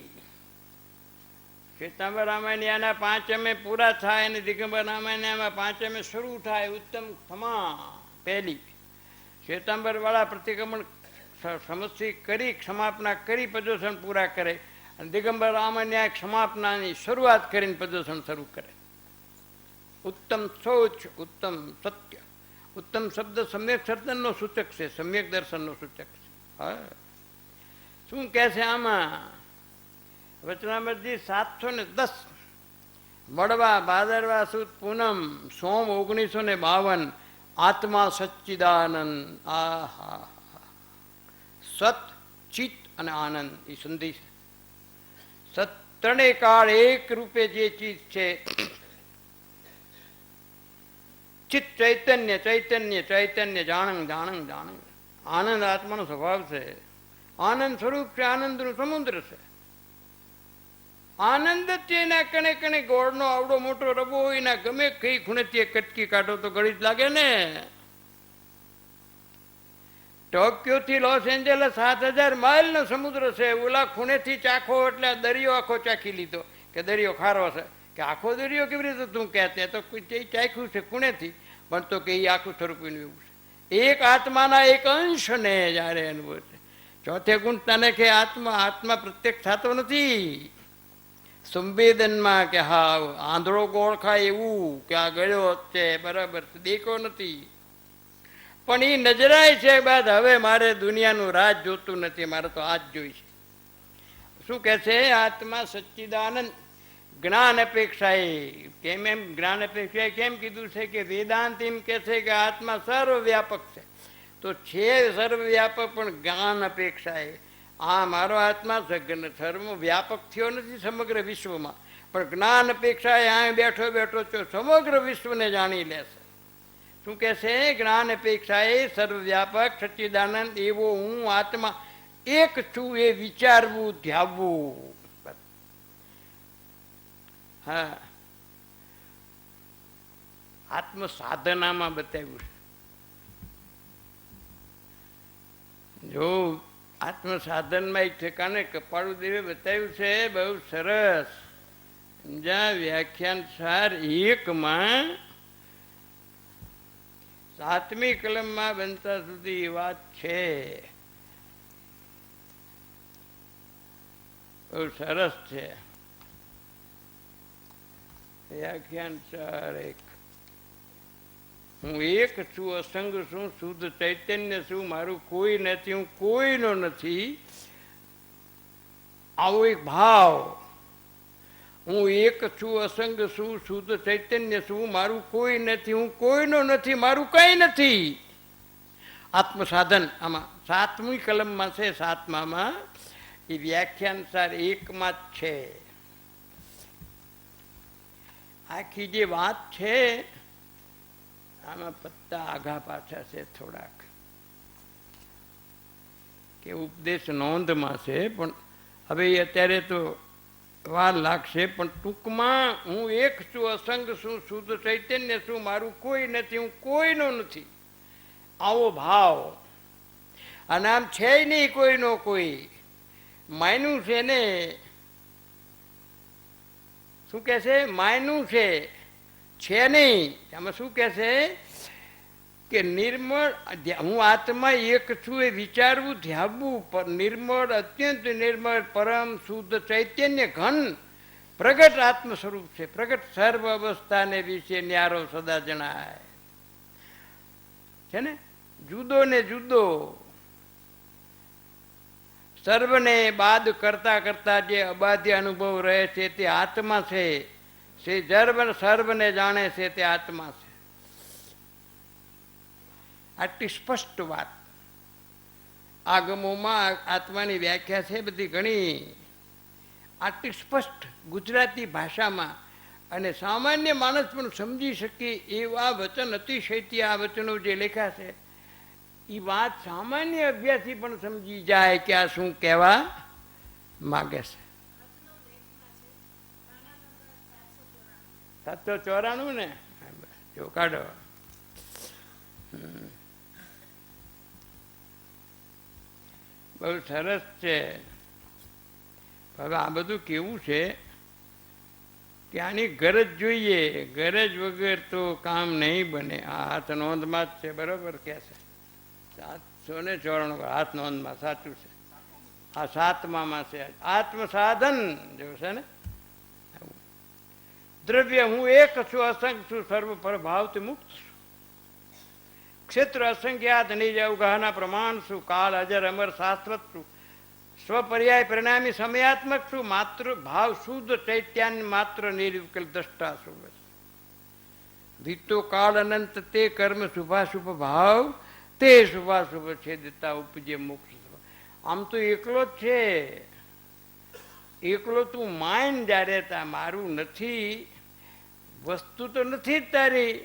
શ્વેતાંબર રામાયણના 5 પૂરા થાય અને દિગંબર રામાયણમાં 5 શરૂ થાય. ઉત્તમ ક્ષમા પહેલી. શ્વેતાંબર વાળા પ્રતિક્રમણ સમસ્તી કરી, ક્ષમાપના કરી પજોષણ પૂરા કરે, અને દિગંબર રામાયણ ક્ષમાપનાની શરૂઆત કરીને પજોષણ શરૂ કરે. ઉત્તમ શૌચ, ઉત્તમ સત્ય. ઉત્તમ શબ્દ સમ્યક દર્શનનો સૂચક છે, સમ્યક દર્શનનો સૂચક છે. હા, શું કહે છે આમાં? વચનામૃતજી 710 મળવા ભાદરવા સુદ પૂનમ સોમ 1952 આત્મા સચ્ચિદાનંદ. આહા, સત ચિત અને આનંદ એ સંધિ છે. સત ત્રણેય કાળ એક રૂપે જે ચીજ છે. ચિત ચૈતન્ય ચૈતન્ય ચૈતન્ય જાણંગ જાણંગ જાણંગ. આનંદ આત્માનો સ્વભાવ છે. આનંદ સ્વરૂપ છે. આનંદનું સમુદ્ર છે. આનંદ જ છે. એના કણે કણે ગોળનો આવડો મોટો રબો હોય એના ગમે કઈ ખૂણેથી કટકી કાઢો તો ગળી જ લાગે ને. ટોક્યોથી લોસ એન્જલસ 7000 માઇલનો સમુદ્ર છે. ઓલા ખૂણેથી ચાખો એટલે દરિયો આખો ચાખી લીધો કે દરિયો ખારો છે. કે આખો દરિયો કેવી રીતે તું કહેતે તો કોઈ ચાખ્યું છે ખૂણેથી, પણ તો કે એ આખું સ્વરૂપ એવું છે. એક આત્માના એક અંશને જ્યારે અનુભવ છે. ચોથે ગુણ તને કે આત્મા આત્મા પ્રત્યક્ષ થતો નથી. સંવેદનમાં કે હા આંધળો ગોળ ખાય એવું કે આ ગળ્યો છે બરાબર દેખો નથી, પણ એ નજરાય છે બાદ હવે મારે દુનિયાનું રાજ જોતું નથી, મારે તો આ જ જોઈશે. શું કે છે? આત્મા સચ્ચિદાનંદ. જ્ઞાન અપેક્ષાએ કેમ એમ જ્ઞાન અપેક્ષાએ કેમ કીધું છે કે વેદાંત એમ કે છે કે આત્મા સર્વવ્યાપક છે. તો છે સર્વવ્યાપક પણ જ્ઞાન અપેક્ષાએ. આ મારો આત્મા સર્વવ્યાપક થયો નથી સમગ્ર વિશ્વમાં, પણ જ્ઞાન અપેક્ષાએ આ બેઠો બેઠો છો સમગ્ર વિશ્વને જાણી લેશે. શું કે છે? જ્ઞાન અપેક્ષાએ સર્વવ્યાપક સચ્ચિદાનંદ એવો હું આત્મા એક છું એ વિચારવું ધ્યાવવું. હા, આત્મ સાધનામાં બતાવ્યું છે. જો આત્મ સાધનમાં એક ઠેકાણે કપાળુદેવે બતાવ્યું છે બહુ સરસ. જ્યાં વ્યાખ્યાન સાર 1માં 7મી કલમમાં બનતા સુધી એ વાત છે. બહુ સરસ છે. વ્યાખ્યાન સાર 1. હું એક છું, અસંગ છું, શુદ્ધ ચૈતન્ય છું, મારું કોઈ નથી, હું કોઈનો નથી. આવો એક ભાવ. હું એક છું, અસંગ છું, શુદ્ધ ચૈતન્ય છું, મારું કોઈ નથી, હું કોઈનો નથી, મારું કઈ નથી. આત્મસાધન આમાં 7મી કલમમાં છે. 7મામાં એ વ્યાખ્યાન સાર 1માં જ છે. આખી જે વાત છે આમાં પત્તા આઘા પાછા છે થોડાક, કે ઉપદેશ નોંધમાં છે, પણ હવે અત્યારે તો વાર લાગશે. પણ ટૂંકમાં હું એક છું, અસંગ છું, શુદ્ધ ચૈતન્ય છું, મારું કોઈ નથી, હું કોઈનો નથી. આવો ભાવ. અને આમ છે નહીં કોઈનો કોઈ. માયનું છે ને. શું કે છે? માયનું છે નહીં. આમાં શું કે છે કે નિર્મળ હું આત્મા એક છું એ વિચારવું ધ્યાવવું. નિર્મળ અત્યંત નિર્મળ પરમ શુદ્ધ ચૈતન્ય ઘન પ્રગટ આત્મ સ્વરૂપ છે. પ્રગટ સર્વ અવસ્થાને વિશે ન્યારો સદા જણાય છે ને. જુદો ને જુદો સર્વને બાદ કરતા કરતા જે અબાધ્ય અનુભવ રહે છે તે આત્મા છે. શ્રી સર્વને જાણે છે તે આત્મા છે. આટલી સ્પષ્ટ વાત આગમોમાં આત્માની વ્યાખ્યા છે બધી ઘણી. આટલી સ્પષ્ટ ગુજરાતી ભાષામાં અને સામાન્ય માણસ પણ સમજી શકે એવા વચન અતિશયથી આ વચનો જે લેખા છે એ વાત સામાન્ય અભ્યાસી પણ સમજી જાય કે આ શું કહેવા માગે છે. 794 ને જો કાઢો. બહુ સરસ છે. હવે આ બધું કેવું છે કે આની ગરજ જોઈએ. ગરજ વગર તો કામ નહીં બને. આ હાથ નોંધમાં જ છે. બરોબર કે છે 794 હાથ નોંધમાં સાચું છે. આ 7મામાં છે આત્મ સાધન જો છે ને. દ્રવ્ય હું એક છું, અસંગ છું, સર્વ પર ભાવથી મુક્ત છું. ક્ષેત્ર અસંખ્યાત નિજ અવગાહના પ્રમાણ છું. કાળ અજર અમર શાશ્વત છું. સ્વપર્યાય પરિણામી સમયાત્મક છું, માત્ર ભાવ શુદ્ધ ચૈત્યાન માત્ર નિર્વિકલ દ્રષ્ટા શુભ દીતો કાળ અનંત તે કર્મ શુભાશુભ ભાવ તે શુભાશુભ છે દેતા ઉપજે મોક્ષ. આમ તો એકલો જ છે, એકલો તું માન જ્યારે તા મારું નથી, વસ્તુ તો નથી જ તારી,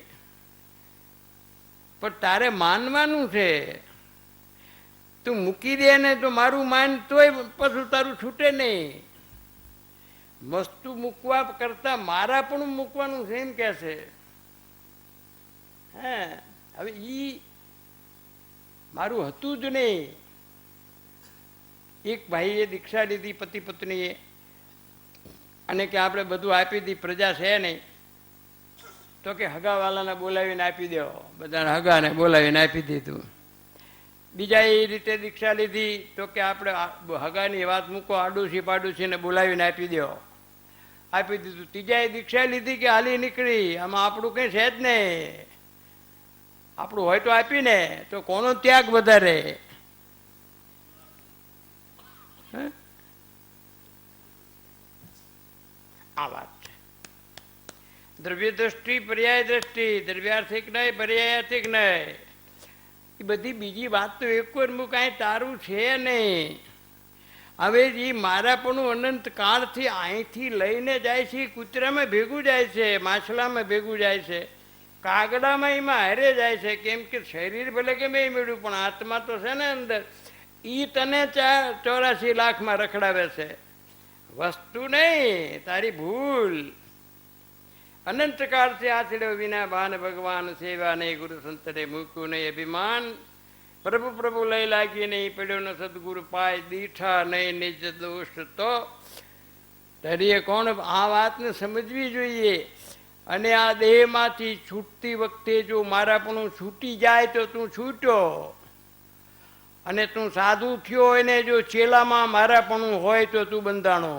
પણ તારે માનવાનું છે. તું મૂકી દે ને તો મારું માન તોય પછી તારું છૂટે નહીં. વસ્તુ મૂકવા કરતા મારા પણ મૂકવાનું છે એમ કે છે. હા, હવે ઈ મારું હતું જ નહીં. એક ભાઈએ દીક્ષા લીધી પતિ પત્નીએ, અને કે આપણે બધું આપી દી, પ્રજા છે નહીં, તો કે હગાવાલાને બોલાવીને આપી દો. બધાને હગાને બોલાવીને આપી દીધું. બીજા એ રીતે દીક્ષા લીધી, તો કે આપણે હગાની વાત મૂકો, આડોશી પાડોશીને બોલાવીને આપી દો, આપી દીધું. ત્રીજાએ દીક્ષા લીધી કે હાલી નીકળી, આમાં આપણું કંઈ છે જ નહીં, આપણું હોય તો આપીને, તો કોનો ત્યાગ વધારે? આ વાત છે. દ્રવ્ય દ્રષ્ટિ, પર્યાય દ્રષ્ટિ, દ્રવ્યાર્થિક નહીં, પર્યાયાર્થિક નહીં, એ બધી બીજી વાત તો એક કાંઈ તારું છે નહીં. હવે એ મારાપણું અનંત કાળથી અહીંથી લઈને જાય છે, કૂતરામાં ભેગું જાય છે, માછલામાં ભેગું જાય છે, કાગડામાં એમાં હારે જાય છે. કેમ કે શરીર ભલે કે મેં મેળવ્યું, પણ આત્મા તો છે ને અંદર, એ તને 84 લાખમાં રખડાવે છે, વસ્તુ નહીં, તારી ભૂલ. અનંત કાળથી આચડ્યો વિના ભાન ભગવાન સેવા નહીં, ગુરુ સંતને મૂક્યું નહીં અભિમાન, પ્રભુ પ્રભુ લઈ લાગી નહીં, પડ્યો ન સદગુરુ પાય, દીઠા નહીં નિજ દોષ તો તરીએ કોણ? આ વાતને સમજવી જોઈએ. અને આ દેહમાંથી છૂટતી વખતે જો મારાપણું છૂટી જાય તો તું છૂટ્યો, અને તું સાધુ થયો હોય ને જો ચેલામાં મારાપણું હોય તો તું બંધાણો.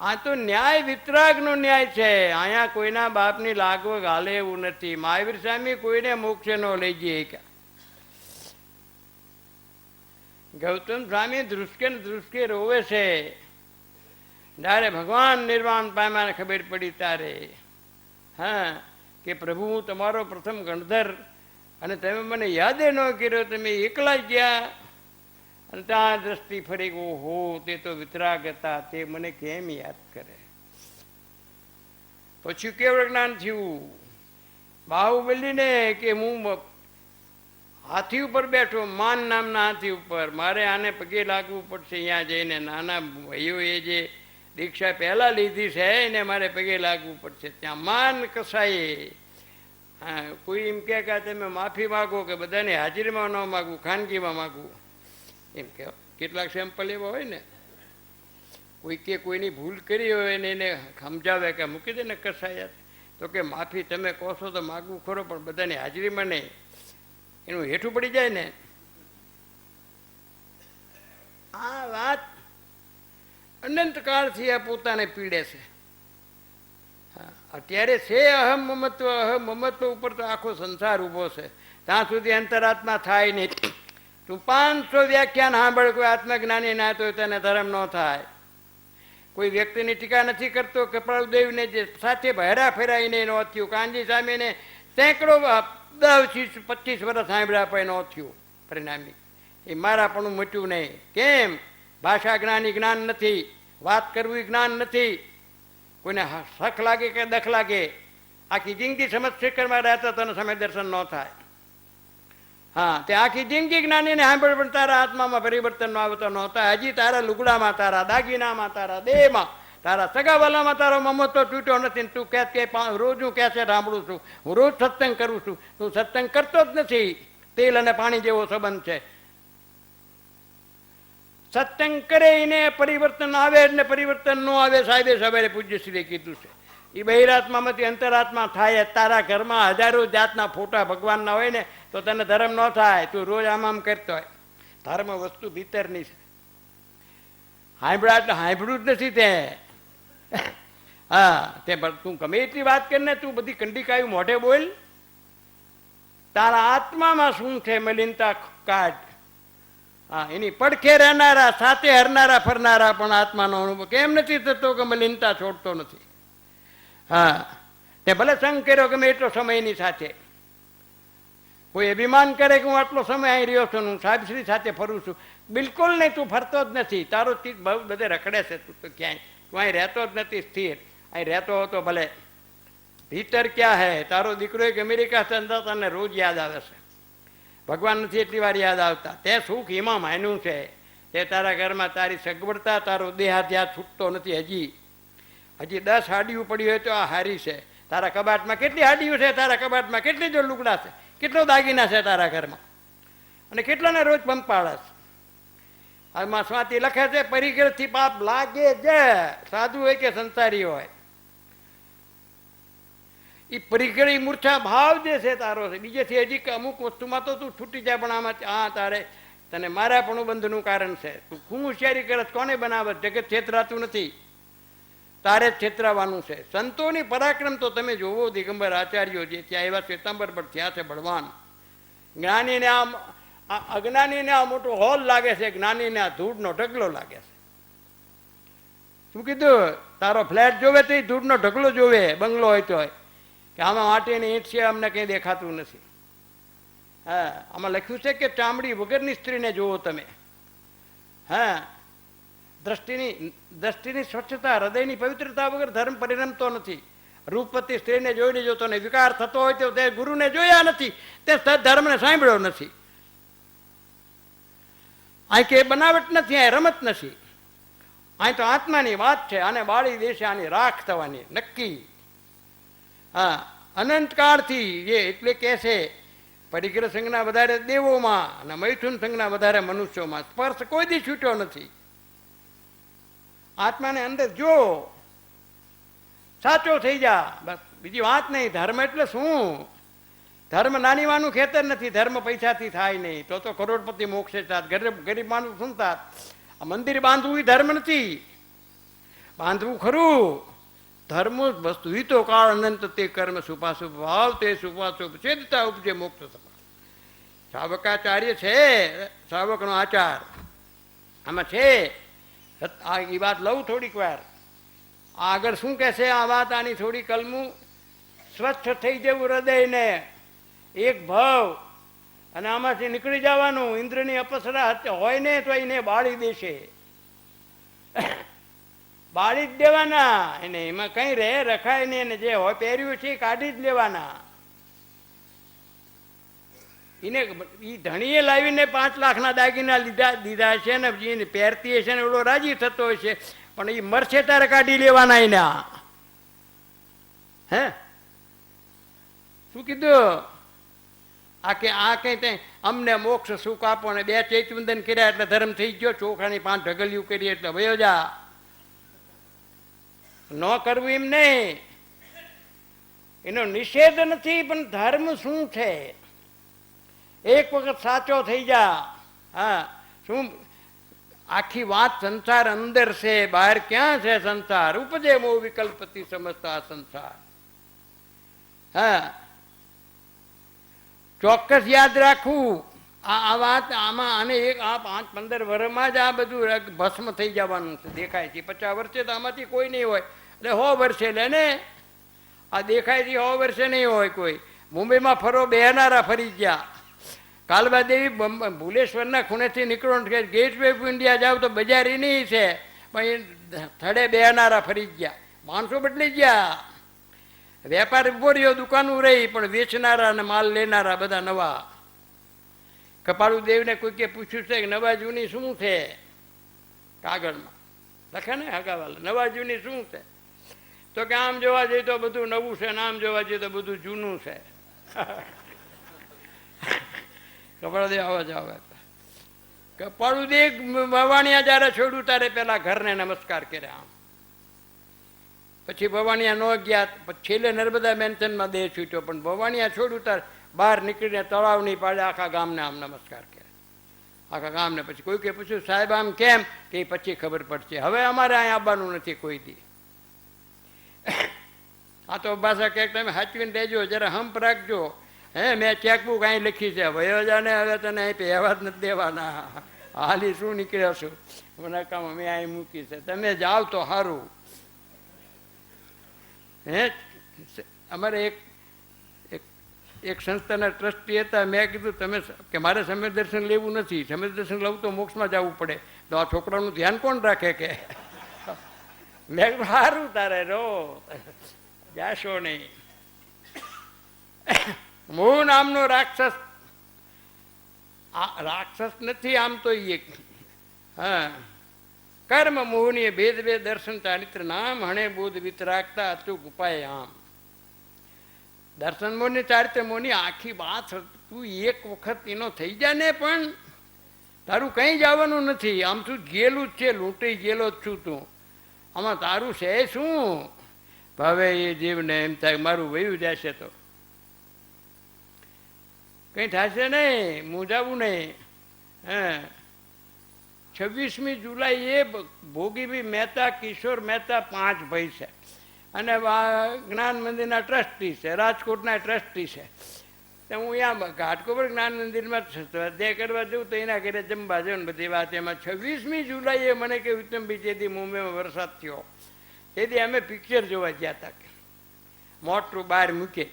આ તો ન્યાય વિતરાગનો ન્યાય છે. અહીંયા કોઈના બાપની લાગવગ હાલે એવું નથી. મહાવીર સ્વામી કોઈને મોક્ષે ન લઈ જઈએ. ગૌતમ સ્વામી ધ્રુસકે રોવે છે. જ્યારે ભગવાન નિર્વાણ પામ્યાને ખબર પડી ત્યારે, હા, કે પ્રભુ હું તમારો પ્રથમ ગણધર, અને તમે મને યાદે ન કર્યો, તમે એકલા જ ગયા. અને ત્યાં દ્રષ્ટિ ફરી, ઓહો, તે તો વિતરાગ હતા, તે મને કેમ યાદ કરે? પછી કેવળ જ્ઞાન થયું. બાહુબલીને કે હું હાથી ઉપર બેઠો, માન નામના હાથી ઉપર, મારે આને પગે લાગવું પડશે. અહીંયા જઈને નાના ભાઈઓએ જે દીક્ષા પહેલા લીધી છે એને મારે પગે લાગવું પડશે. ત્યાં માન કસાયે. હા, કોઈ એમ કે તમે માફી માગો, કે બધાની હાજરીમાં ન માગવું, ખાનગીમાં માગવું, એમ કે કેટલાક સેમ્પલ એવા હોય ને, કોઈ કે કોઈની ભૂલ કરી હોય ને એને સમજાવે કે મૂકી દે ને કસાયા, તો કે માફી તમે કહો છો તો માગવું ખરો, પણ બધાની હાજરીમાં નહીં, એનું હેઠું પડી જાય ને. આ વાત અનંતકાળથી આ પોતાને પીડે છે. અત્યારે છે અહમ મમત્વ ઉપર તો આખો સંસાર ઊભો છે. ત્યાં સુધી અંતરાત્મા થાય નહીં. તું 500 વ્યાખ્યાન સાંભળ, કોઈ આત્મજ્ઞાની ના તો તને ધર્મ ન થાય. કોઈ વ્યક્તિની ટીકા નથી કરતો. કપાળદેવને જે સાથે હેરા ફેરાઈને ન થયું, કાનજી સામેને સેંકડો 10-25 વર્ષ સાંભળ્યા પણ ન થયું પરિણામી. એ મારાપણું મટ્યું નહીં. કેમ? ભાષા જ્ઞાની જ્ઞાન નથી, વાત કરવું જ્ઞાન નથી. કોઈને શખ લાગે કે દખ લાગે, આખી જિંદગી સમજ શિખરમાં રહેતા તને સમય દર્શન ન થાય. હા, તે આખી જિંદગી જ્ઞાનીને સાંભળ, પણ તારા આત્મામાં પરિવર્તન ન આવતો નહોતા. હજી તારા લુગડામાં, તારા દાગીનામાં, તારા દેહમાં, તારા સગાવાલામાં તારો મમત્વ તૂટ્યો નથી. તું કે રોજ હું કે છે સાંભળું છું, હું રોજ સત્સંગ કરું છું, તું સત્સંગ કરતો જ નથી. તેલ અને પાણી જેવો સંબંધ છે. સત્સંગ કરે એને પરિવર્તન આવે ને પરિવર્તન ન આવે. સાહેબે સવારે પૂજ્યશ્રીએ કીધું છે, એ બહિરાત્મામાંથી અંતરાત્મા થાય. તારા ઘરમાં હજારો જાતના ફોટા ભગવાનના હોય ને તો તને ધર્મ ન થાય. તું રોજ આમ કરતો હોય. ધર્મ વસ્તુ ભીતરની છે. હાંભળા એટલે હાંભળું જ નથી તે. હા, તે તું ગમે એટલી વાત કરીને તું બધી કંડિકાયું મોઢે બોલ. તારા આત્મામાં શું છે મલિનતા કાઢ. હા, એની પડખે રહેનારા, સાથે હરનારા ફરનારા પણ આત્માનો અનુભવ કેમ નથી થતો કે મલિનતા છોડતો નથી? હા, તે ભલે સંગ કર્યો ગમે એટલો સમય એની સાથે. કોઈ અભિમાન કરે કે હું આટલો સમય અહીં રહ્યો છું, હું સાહેબશ્રી સાથે ફરું છું. બિલકુલ નહીં, તું ફરતો જ નથી. તારો ચિત્ત બહુ બધે રખડે છે. તું તો ક્યાંય તું અહીં રહેતો જ નથી સ્થિર. અહીં રહેતો હતો ભલે. ભીતર ક્યાં હે? તારો દીકરો એક અમેરિકા સંતા તને રોજ યાદ આવે છે. ભગવાન નથી એટલી વાર યાદ આવતા. તે સુખ એમાં માન્યું છે. તે તારા ઘરમાં તારી સગવડતા, તારો દેહાધ્યાસ છૂટતો નથી. હજી 10 હાડીયું પડ્યું હોય તો આ હારી છે. તારા કબાટમાં કેટલી હાડીયું છે? તારા કબાટમાં કેટલી જો લુગડા છે? કેટલો દાગીના છે તારા ઘરમાં? અને કેટલાને રોજ પંપાળસ? આમાં સ્વાતિ લખે છે, પરિગ્રહથી પાપ લાગે જ, સાધુ હોય કે સંસારી હોય. એ પરિગ્રહી મૂર્છા ભાવ જે છે તારો છે. બીજેથી હજી અમુક વસ્તુમાં તો તું છૂટી જાય, પણ આમાં તારે તને મારા પણ બંધનું કારણ છે. તું શું હોશિયારી કરસ? કોને બનાવે? જગત છેતરાતું નથી, તારે જ છેતરાવાનું છે. સંતોની પરાક્રમ તો તમે જોવો. દિગંબર આચાર્યો જે ત્યાં એવા શ્વેતાંબર પર થયા છે બળવાન. જ્ઞાનીને આમ અજ્ઞાનીને આ મોટો હોલ લાગે છે, જ્ઞાનીને આ ધૂળનો ઢગલો લાગે છે. શું કીધું? તારો ફ્લેટ જોવે તો ધૂળનો ઢગલો જોવે, બંગલો હોય તો, કે આમાં માટીની ઈંટ છે, અમને કંઈ દેખાતું નથી. હા, આમાં લખ્યું છે કે ચામડી વગરની સ્ત્રીને જોવો તમે. હા, દ્રષ્ટિની સ્વચ્છતા, હૃદયની પવિત્રતા વગર ધર્મ પરિણમતો નથી. રૂપવતી સ્ત્રીને જોઈને જો તને વિકાર થતો હોય તો તે ગુરુને જોયા નથી, તે ધર્મને સાંભળ્યો નથી. અહીં કે બનાવટ નથી, અહીં રમત નથી. અહીં તો આત્માની વાત છે. આને બાળી દેશે, આની રાખ થવાની નક્કી. હા, અનંતકાળથી એ એટલે કહે છે પરિગ્રહ સંઘના વધારે દેવોમાં અને મૈથુન સંઘના વધારે મનુષ્યોમાં સ્પર્શ કોઈ દી છૂટ્યો નથી. આત્માને અંદર જો, સાચો થઈ જા, બસ બીજી વાત નહીં. ધર્મ એટલે શું? ધર્મ નાનીવાનું ખેતર નથી. ધર્મ પૈસાથી થાય નહીં. તો કરોડપતિ મોક્ષે થાત, ગરીબ માણસ શું થાત? આ મંદિર બાંધવું એ ધર્મ નથી. બાંધવું ખરું, ધર્મ વસ્તુ હિતો કાળ અનંત તે કર્મ સુપાશુભ ભાવ તે સુપાશુભ છેદતા ઉપજે મોક્ષ સફળ. શ્રાવકાચાર્ય છે, શ્રાવકનો આચાર આમાં છે. એ વાત લઉં થોડીક વાર. આગળ શું કહે છે આ વાત? આની થોડી કલમું. સ્વચ્છ થઈ જવું હૃદયને, એક ભાવ, અને આમાંથી નીકળી જવાનું. ઇન્દ્રની અપસરા હોય ને તો એને બાળી દેશે, બાળી જ દેવાના. એને એમાં કઈ રખાય નહીં. એને જે હોય પહેર્યું છે એ કાઢી જ લેવાના. એને એ ધણીએ લાવીને 5 લાખના દાગીના દીધા છે ને, એને પહેરતી હશે ને એવડો રાજી થતો હોય છે, પણ એ મરશે ત્યારે કાઢી લેવાના એના. હે શું કીધું? આ કઈ અમને મોક્ષ સુખ આપો ને 2 ચૈતવંદન કર્યા એટલે ધર્મ થઈ ગયો. ચોખાની 5 ઢગલિયું કરી એટલે વયો જા. ન કરવું એમ નહીં, એનો નિષેધ નથી, પણ ધર્મ શું છે? એક વખત સાચો થઈ જા. હા, શું આખી વાત સંસાર અંદર છે, બહાર ક્યાં છે સંસાર? ઉપજે મો વિકલ્પતિ સમજતા સંસાર. હા, ચોક્કસ યાદ રાખવું આ વાત. આમાં આને એક આ 5-15 વર્ષમાં જ આ બધું ભસ્મ થઈ જવાનું છે. દેખાય છે 50 વર્ષે તો આમાંથી કોઈ નહીં હોય, એટલે 100 વર્ષે લે ને. આ દેખાય છે 100 વર્ષે નહીં હોય કોઈ. મુંબઈમાં ફરો, બેહનારા ફરી ગયા. કાલબા દેવી ભુલેશ્વરના ખૂણેથી નીકળો, ગેટ વે ઓફ ઇન્ડિયા જાવ તો બજાર નહીં છે, પણ થડે બેહનારા ફરી ગયા. માણસો બદલી ગયા. વેપાર ઉભો રહ્યો, દુકાનો રહી, પણ વેચનારા અને માલ લેનારા બધા નવા. કપાળુ દેવને કોઈકે પૂછ્યું છે કે નવા જૂની શું છે? કાગળમાં લખે ને હગાવાલા, નવા જૂની શું છે? તો કે આમ જોવા જઈએ તો બધું નવું છે, આમ જોવા જઈએ તો બધું જૂનું છે. કપાળુદેવ અવાજ આવે. કપાળુદેવ ભવાણિયા જયારે છોડ્યું ત્યારે પેલા ઘરને નમસ્કાર કર્યા. પછી ભવાણિયા ન ગયા, પછી છેલ્લે નર્મદા મેન્શનમાં દેહ છૂટ્યો. પણ ભવાણિયા છોડ્યું ત્યારે બહાર નીકળીને તળાવની પાડે આખા ગામને આમ નમસ્કાર કર્યા. આખા ગામને. પછી કોઈ કે પૂછ્યું સાહેબ આમ કેમ? કે પછી ખબર પડશે. હવે અમારે અહીં આવવાનું નથી કોઈ દી. આ તો ભાષા ક્યાંક તમે સાચવીને રહેજો, જરા હંપ રાખજો. હે મેં ચેકબુક અહીં લખી છે, વયોજાને હવે તને અહીં પહેવા જ નથી દેવાના. હાલી શું નીકળ્યો છું, મને કામ અમે અહીં મૂકી છે, તમે જાઓ તો સારું. હે અમારે એક સંસ્થાના ટ્રસ્ટી હતા, મેં કીધું તમે કે મારે સમય દર્શન લેવું નથી, સમય દર્શન લઉં તો મોક્ષમાં જવું પડે, તો આ છોકરાનું ધ્યાન કોણ રાખે કે? મેં કીધું સારું તારે રો જાશો નહીં. મોહ નામનો રાક્ષસ, રાક્ષસ નથી આમ તો એક, હા, કર્મ મોહની ભેદ ભેદ દર્શન ચારિત્ર નામ હણે બોધ વિતરાગતા અચૂક ઉપાય આમ. દર્શન મોહની ચારિત્ર મોહની આખી વાત, તું એક વખત એનો થઈ જાય ને પણ તારું કંઈ જવાનું નથી. આમ તું ગયેલું જ છે, લૂંટાઈ ગયેલો જ છું તું, આમાં તારું છે શું? હવે એ જીવને એમ થાય મારું વયું જશે તો કંઈ થશે નહીં, મૂંઝાવું નહીં. હા, 26મી જુલાઈએ ભોગીભાઈ મહેતા, કિશોર મહેતા 5 ભાઈ છે અને જ્ઞાન મંદિરના ટ્રસ્ટી છે, રાજકોટના ટ્રસ્ટી છે. તો હું અહીંયા ઘાટકોપર જ્ઞાન મંદિરમાં સ્વાધ્યાય કરવા જઉં તો એના ઘરે જમવા જાઉં ને બધી વાત. એમાં 26મી જુલાઈએ મને કે ઉત્તમભાઈ તેથી મુંબઈમાં વરસાદ થયો, તેથી અમે પિક્ચર જોવા ગયા હતા. મોટરું બહાર મૂકે,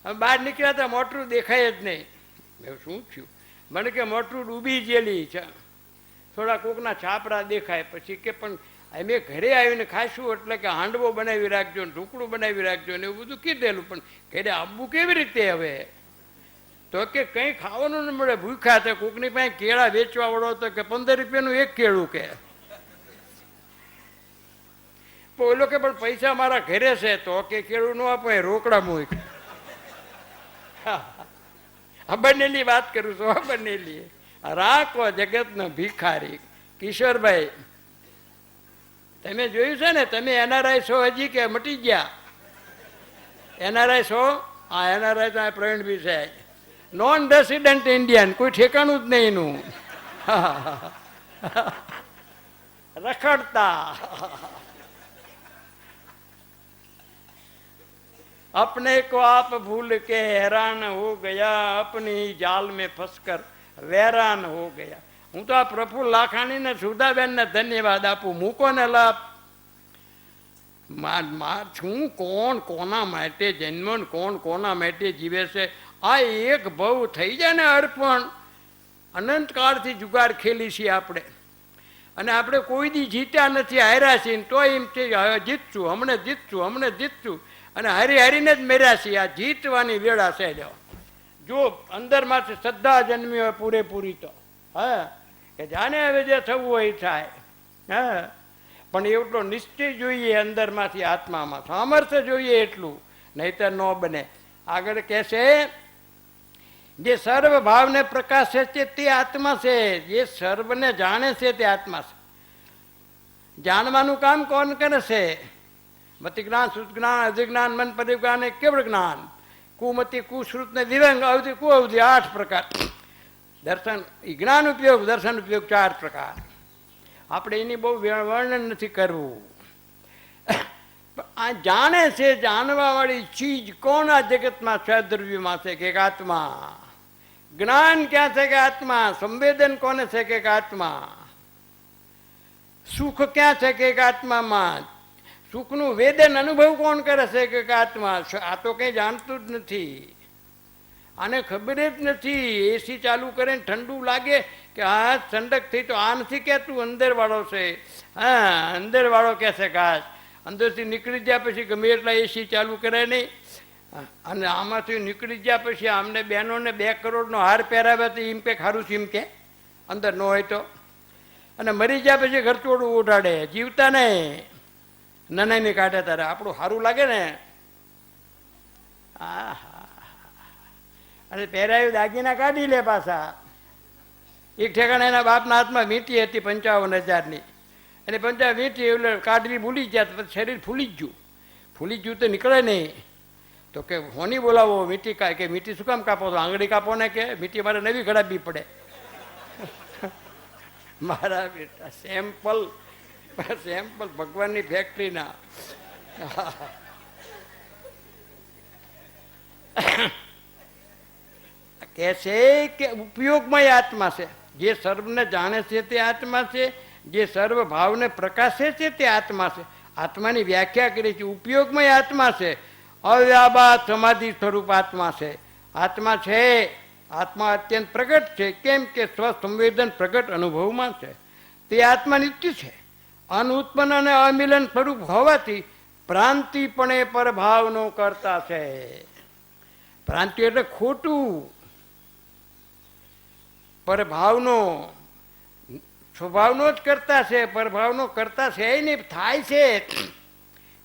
હવે બહાર નીકળ્યા હતા, મોટરું દેખાય જ નહીં. શું થયું? મને કે મોટરું ડૂબી ગયેલી છે, થોડા કોકના છાપરા દેખાય. પછી કે પણ અમે ઘરે આવીને ખાઈશું એટલે કે હાંડવો બનાવી રાખજો ને ઢોકળું બનાવી રાખજો ને એવું બધું કીધેલું, પણ ઘરે આવવું કેવી રીતે? હવે તો કે કંઈ ખાવાનું ન મળે, ભૂખ્યા છે. કોકની પાસે કેળા વેચવા વાળો તો કે 15 રૂપિયાનું એક કેળું કે. ઓલો કે પણ પૈસા મારા ઘરે છે, તો કે કેળું ન આપે, રોકડા મૂક. બનેલી વાત કરું છું, બનેલી. રાખો જગતનો ભિખારી. કિશોરભાઈ, તમે જોયું છે ને, તમે એનઆરઆઈ છો હજી કે મટી ગયા? એનઆરઆઈ છો? હા, એનઆરઆઈ તો પ્રવીણભાઈ છે, નોન રેસિડેન્ટ ઇન્ડિયન, કોઈ ઠેકાણું જ નહીં એનું. રખડતા. अपने को आप भूल के हैरान हो गया, अपनी जाल में फंसकर વૈરાન હો ગયા. હું તો આ પ્રફુલ્લ લાખાણીને સુધાબેનને ધન્યવાદ આપું. મૂકો ને લાભ. હું કોણ કોના માટે જન્મ્યો ને કોણ કોના માટે જીવે છે, આ એક ભવ થઈ જાય ને અર્પણ. અનંતકાળથી જુગાર ખેલી છીએ આપણે, અને આપણે કોઈ દી જીત્યા નથી, હાર્યા છીએ. તો એમ છે જીતશું, હમણે જીતશું, હમણે જીતશું, અને હારી હારીને જ મેર્યા છીએ. આ જીતવાની વેળા છે. જો અંદરમાંથી શ્રદ્ધા જન્મી હોય પૂરેપૂરી તો હા, કે જાણે હવે જે થવું હોય થાય. હા, પણ એટલો નિશ્ચય જોઈએ અંદરમાંથી, આત્મામાં સામર્થ્ય જોઈએ એટલું, નહીતર ન બને. આગળ કહેશે જે સર્વ ભાવને પ્રકાશે છે તે આત્મા છે, જે સર્વને જાણે છે તે આત્મા છે. જાણવાનું કામ કોણ કરે છે? મતિ જ્ઞાન, શુદ્ધ જ્ઞાન, અધિજ્ઞાન, મન પરિજ્ઞાન, કેવળ જ્ઞાન, કુમતિ, કુશ્રુત ને દિવ્યંગ, અવધિ, કુઅવધિ, 8 પ્રકાર. દર્શન જ્ઞાન ઉપયોગ, દર્શન ઉપયોગ 4 પ્રકાર. આપણે એની બહુ વર્ણન નથી કરવું. આ જાણે છે, જાણવા વાળી ચીજ કોણ આ જગતમાં છે? દ્રવ્યમાં છે કે આત્મા? જ્ઞાન ક્યાં છે કે આત્મા? સંવેદન કોને છે કે આત્મા? સુખ ક્યાં છે કે આત્મામાં? સુખનું વેદન અનુભવ કોણ કરે છે કે આત્મા? આ તો કંઈ જાણતું જ નથી, આને ખબર જ નથી. એસી ચાલુ કરે ને ઠંડુ લાગે કે હા ઠંડક થઈ, તો આ નથી કહેતું અંદર વાળો છે. હા, અંદર વાળો કહેશે કાશ. અંદરથી નીકળી ગયા પછી ગમે એટલા એસી ચાલુ કરે નહીં, અને આમાંથી નીકળી ગયા પછી અમને બહેનોને 2 કરોડનો હાર પહેરાવ્યા તો એમ કે ખારું છે એમ કે અંદર ન હોય તો. અને મરી ગયા પછી ઘરચોડું ઉઠાડે, જીવતા નહીં નનાઈને કાઢે. તારે આપણું સારું લાગે ને. હા, અને પહેરાવી દાગીના કાઢી લે પાછા. એક ઠેકાણે એના બાપના હાથમાં વીંટી હતી 55,000ની, અને 55 વીંટી એટલે કાઢવી ભૂલી ગયા, પછી શરીર ફૂલી જ ગયું. ફૂલી ગયું તો નીકળે નહીં. તો કે હોની બોલાવો વીંટી કે વીંટી શું કામ કાપો? તો આંગળી કાપો ને કે વીંટી મારે નવી ખરાબી પડે. મારા બેટા સેમ્પલ ભગવાનની ફેક્ટરીના. કહે છે કે ઉપયોગમય આત્મા છે. જે સર્વને જાણે છે તે આત્મા છે, જે સર્વ ભાવને પ્રકાશે છે તે આત્મા છે. આત્માની વ્યાખ્યા કરી છે, ઉપયોગમાં આત્મા છે. અવ્યાબાદ સમાધિ સ્વરૂપ આત્મા છે. આત્મા છે, આત્મા અત્યંત પ્રગટ છે. કેમ કે સ્વસંવેદન પ્રગટ અનુભવમાં છે. તે આત્મા નિત્ય છે. અનુત્પન્ન અને અમિલન સ્વરૂપ હોવાથી ભ્રાંતિપણે પરભાવનો કરતા છે. ભ્રાંતિ એટલે ખોટું. પરભાવનો સ્વભાવનો જ કરતા છે, પરભાવનો કરતા છે નહીં, થાય છે.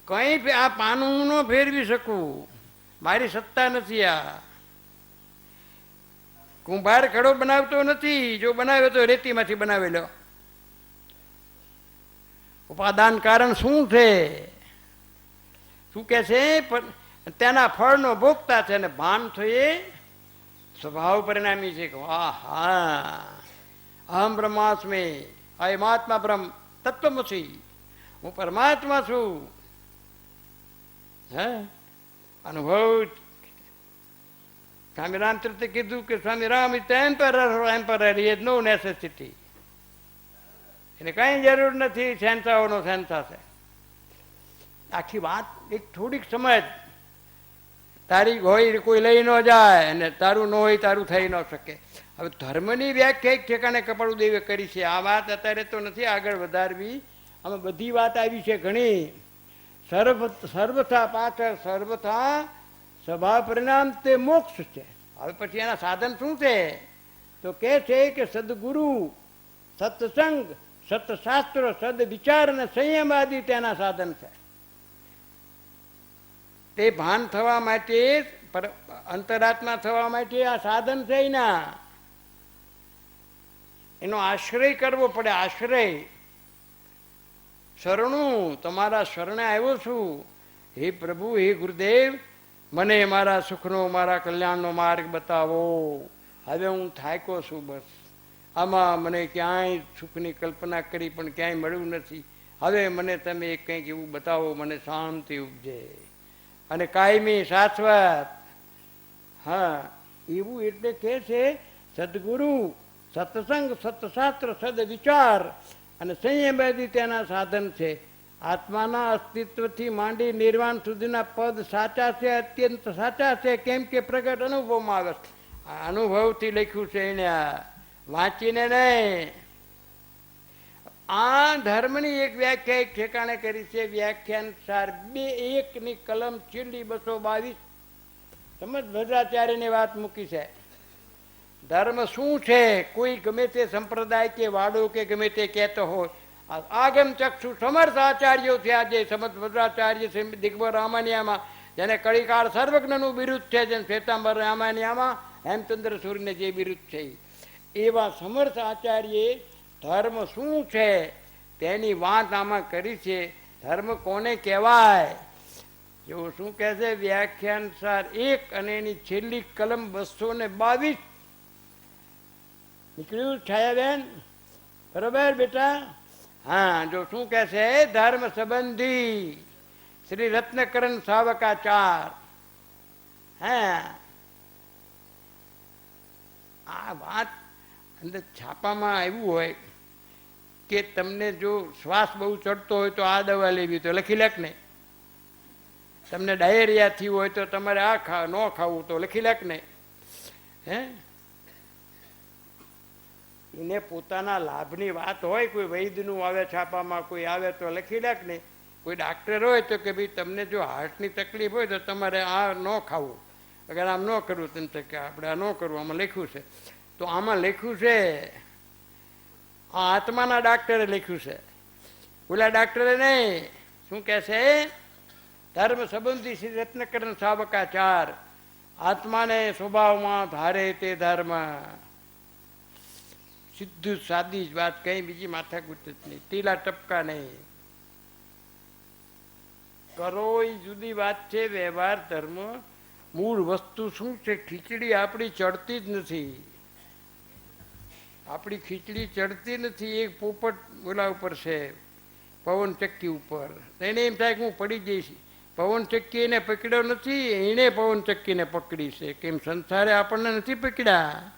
કંઈ આ પાનું હું ન ફેરવી શકું, મારી સત્તા નથી. આ કુંભાર ઘડો બનાવતો નથી, જો બનાવ્યો તો રેતીમાંથી બનાવેલો. ઉપાદાન કારણ શું છે? શું કે છે? તેના ફળનો ભોગતા છે. અને ભાન થયે સ્વભાવ પરિણામી છે કે વાહ હા અહમ બ્રહ્માસ્મિ, અયમાત્મા બ્રહ્મ તત્વમસી, હું પરમાત્મા છું. હે અનુભવ. સ્વામી રામચંદ્ર કીધું કે Swami Ram is emperor, he has no necessity. એને કઈ જરૂર નથી સેન્સાઓનો સેન્સા છે. આખી વાત એક થોડીક સમજ. તારી હોય કોઈ લઈ ન જાય અને તારું ન હોય તારું થઈ ન શકે. હવે ધર્મની વ્યાખ્યા એક ઠેકાણે કપાળુદેવે કરી છે. આ વાત અત્યારે તો નથી આગળ વધારવી. આમાં બધી વાત આવી છે ઘણી. સર્વથા પાછળ સર્વથા સ્વભાવ પરિણામ તે મોક્ષ છે. હવે પછી એના સાધન શું છે? તો કે છે કે સદગુરુ, સત્સંગ, સત્શાસ્ત્ર, સદ વિચાર અને સંયમ આદિ તેના સાધન છે. તે ભાન થવા માટે, અંતરાત્મા થવા માટે આ સાધન છે. એનો આશ્રય કરવો પડે. આશ્રય શરણું, તમારા શરણે આવ્યો છું. હે પ્રભુ, હે ગુરુદેવ, મને મારા સુખનો, મારા કલ્યાણનો માર્ગ બતાવો. હવે હું થાક્યો છું. બસ આમાં મને ક્યાંય સુખની કલ્પના કરી પણ ક્યાંય મળ્યું નથી. હવે મને તમે કંઈક એવું બતાવો, મને શાંતિ ઉપજે અને કાયમી શાશ્વત. હા એવું એટલે કે છે સદગુરુ, સત્સંગ, સત્શાસ્ત્ર, સદ વિચાર અને સંયમ તેના સાધન છે. આત્માના અસ્તિત્વથી માંડી નિર્વાણ સુધીના પદ સાચા છે, અત્યંત સાચા છે. કેમ કે પ્રગટ અનુભવમાં આવે છે. આ અનુભવથી લખ્યું છે એને, વાંચીને નહીં. આ ધર્મની એક વ્યાખ્યા એક ઠેકાણે કરી છે. વ્યાખ્યાન સાર 2:1 કલમ છેલ્લી 222 સમજ ભદ્રાચાર્યની વાત મૂકી છે. ધર્મ શું છે? કોઈ ગમે તે સંપ્રદાય કે વાડો કે ગમે તે કહેતો હોય, આગમ ચક્ષુ સમર્થ આચાર્યો થયા છે. સમર્થ ભદ્રાચાર્ય દિગ્બર રામાન્યામાં જેને કળીકાળ સર્વજ્ઞનું બિરુદ છે, જેમ શ્વેતાંબર રામાન્યામાં હેમચંદ્ર સૂર્યને જે બિરુદ છે, એવા સમર્થ આચાર્યે ધર્મ શું છે તેની વાત આમાં કરી છે. ધર્મ કોને કહેવાય? જો શું કહે છે વ્યાખ્યાન સાર 1 અને એની છેલ્લી કલમ 222 નીકળ્યું છાયાબેન? બરોબર બેટા? હા, જો શું કહે છે? ધર્મ સંબંધી શ્રી રત્નકરણ સાવકાચાર. હા, આ વાત અંદર છાપામાં આવ્યું હોય કે તમને જો શ્વાસ બહુ ચડતો હોય તો આ દવા લેવી, તો લખી લેખ ને. તમને ડાયરિયા થયું હોય તો તમારે આ ન ખાવું, તો લખી લેખ ને. હે, એને પોતાના લાભની વાત હોય, કોઈ વૈદ્યનું આવે છાપામાં, કોઈ આવે તો લખી લેખ ને. કોઈ ડાક્ટર હોય તો કે ભાઈ તમને જો હાર્ટની તકલીફ હોય તો તમારે આ ન ખાવું, અગર આમ ન કરવું, તેમ કે આપણે આ ન કરવું, આમાં લખ્યું છે. તો આમાં લખ્યું છે, આ આત્માના ડાક્ટરે લખ્યું છે, ઓલા ડાક્ટરે નહીં. શું કહે છે? ધર્મ સંબંધી શ્રી રત્નકરણ સાવકાચાર. આત્માને સ્વભાવમાં ધારે તે ધર્મ. સીધું સાદી જ વાત, કઈ બીજી માથાકૂટ જ નહીં, ટીલા ટપકા નહીં. કરો એ જુદી વાત છે. વ્યવહાર ધર્મ મૂળ વસ્તુ શું છે? ખીચડી આપણી ચડતી જ નથી. આપણી ખીચડી ચડતી નથી. એક પોપટ ઓલા ઉપર છે, પવન ચક્કી ઉપર. એને એમ થાય કે હું પડી જઈશ. પવન ચક્કી એને પકડ્યો નથી, એને પવન ચક્કીને પકડી છે. કેમ સંસારે આપણને નથી પકડ્યા?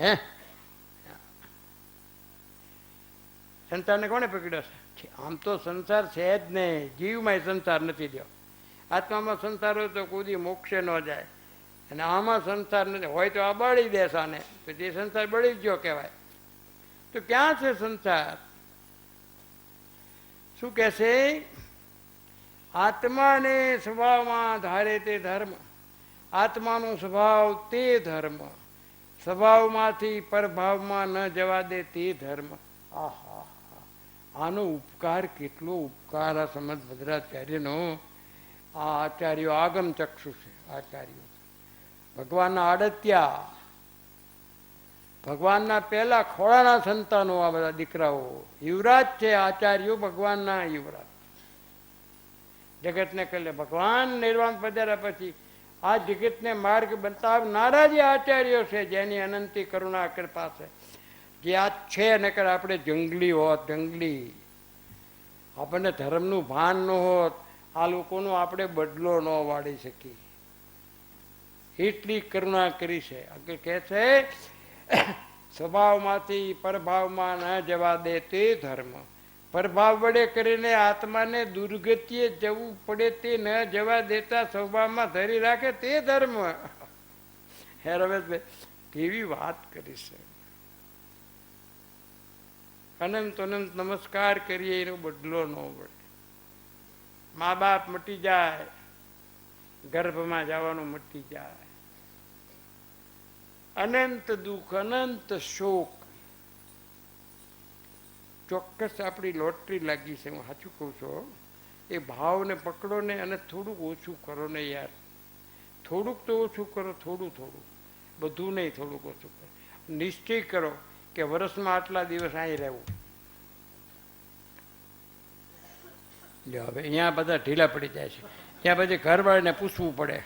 હે, સંસારને કોને પકડ્યો છે? આમ તો સંસાર છે જ નહીં, જીવમાં સંસાર નથી દો. આત્મામાં સંસાર હોય તો કુદી મોક્ષે ન જાય, અને આમાં સંસાર નથી હોય તો આ બળી દેશ આને, તો જે સંસાર બળી જ ગયો કહેવાય. તો ક્યાં છે સંસાર? શું કહે છે? આત્માને સ્વભાવમાં ધારે તે ધર્મ, આત્માનો સ્વભાવ તે ધર્મ, સ્વભાવમાંથી પરભાવમાં ન જવા દે તે ધર્મ. આહા, આનો ઉપકાર કેટલો ઉપકાર! આ સમજ ભદ્રાચાર્યનો. આ આચાર્યો આગમ ચક્ષુ છે. આચાર્યો ભગવાનના આડત્યા, ભગવાનના પહેલા ખોળાના સંતાનો આ બધા દીકરાઓ. યુવરાજ છે આચાર્યો, ભગવાનના યુવરાજ. જગતને કહે ભગવાન નિર્વાણ પધાર્યા પછી આ જગતને માર્ગ બતાવનારા જે આચાર્યો છે, જેની અનંતી કરુણા કૃપા છે, જે આ છે નકર આપણે જંગલી હોત, જંગલી. આપણને ધર્મનું ભાન ન હોત, આ લોકોનો આપણે બદલો ન વાળી શકીએ. એટલી કરુણા કરી છે. આગળ કહે છે સ્વભાવમાંથી પરભાવમાં ન જવા દે તે ધર્મ. પરભાવ વડે કરીને આત્માને દુર્ગતિએ જવું પડે તે ન જવા દેતા સ્વભાવમાં ધરી રાખે તે ધર્મ. હે રમેશભાઈ, કેવી વાત કરી છે! અનંત અનંત નમસ્કાર કરીએ એનો બદલો ન પડે. મા બાપ મટી જાય, ગર્ભમાં જવાનું મટી જાય, અનંત દુઃખ, અનંત શોક. ચોક્કસ આપણી લોટરી લાગી છે, હું સાચું કહું છું. એ ભાવને પકડો ને અને થોડુંક ઓછું કરો ને યાર. થોડુંક તો ઓછું કરો, થોડું થોડું, બધું નહીં, થોડુંક ઓછું કરો. નિશ્ચય કરો કે વર્ષમાં આટલા દિવસ અહીં રહેવું. જો હવે અહીંયા બધા ઢીલા પડી જાય છે, ત્યાં પછી ઘરવાળાને પૂછવું પડે.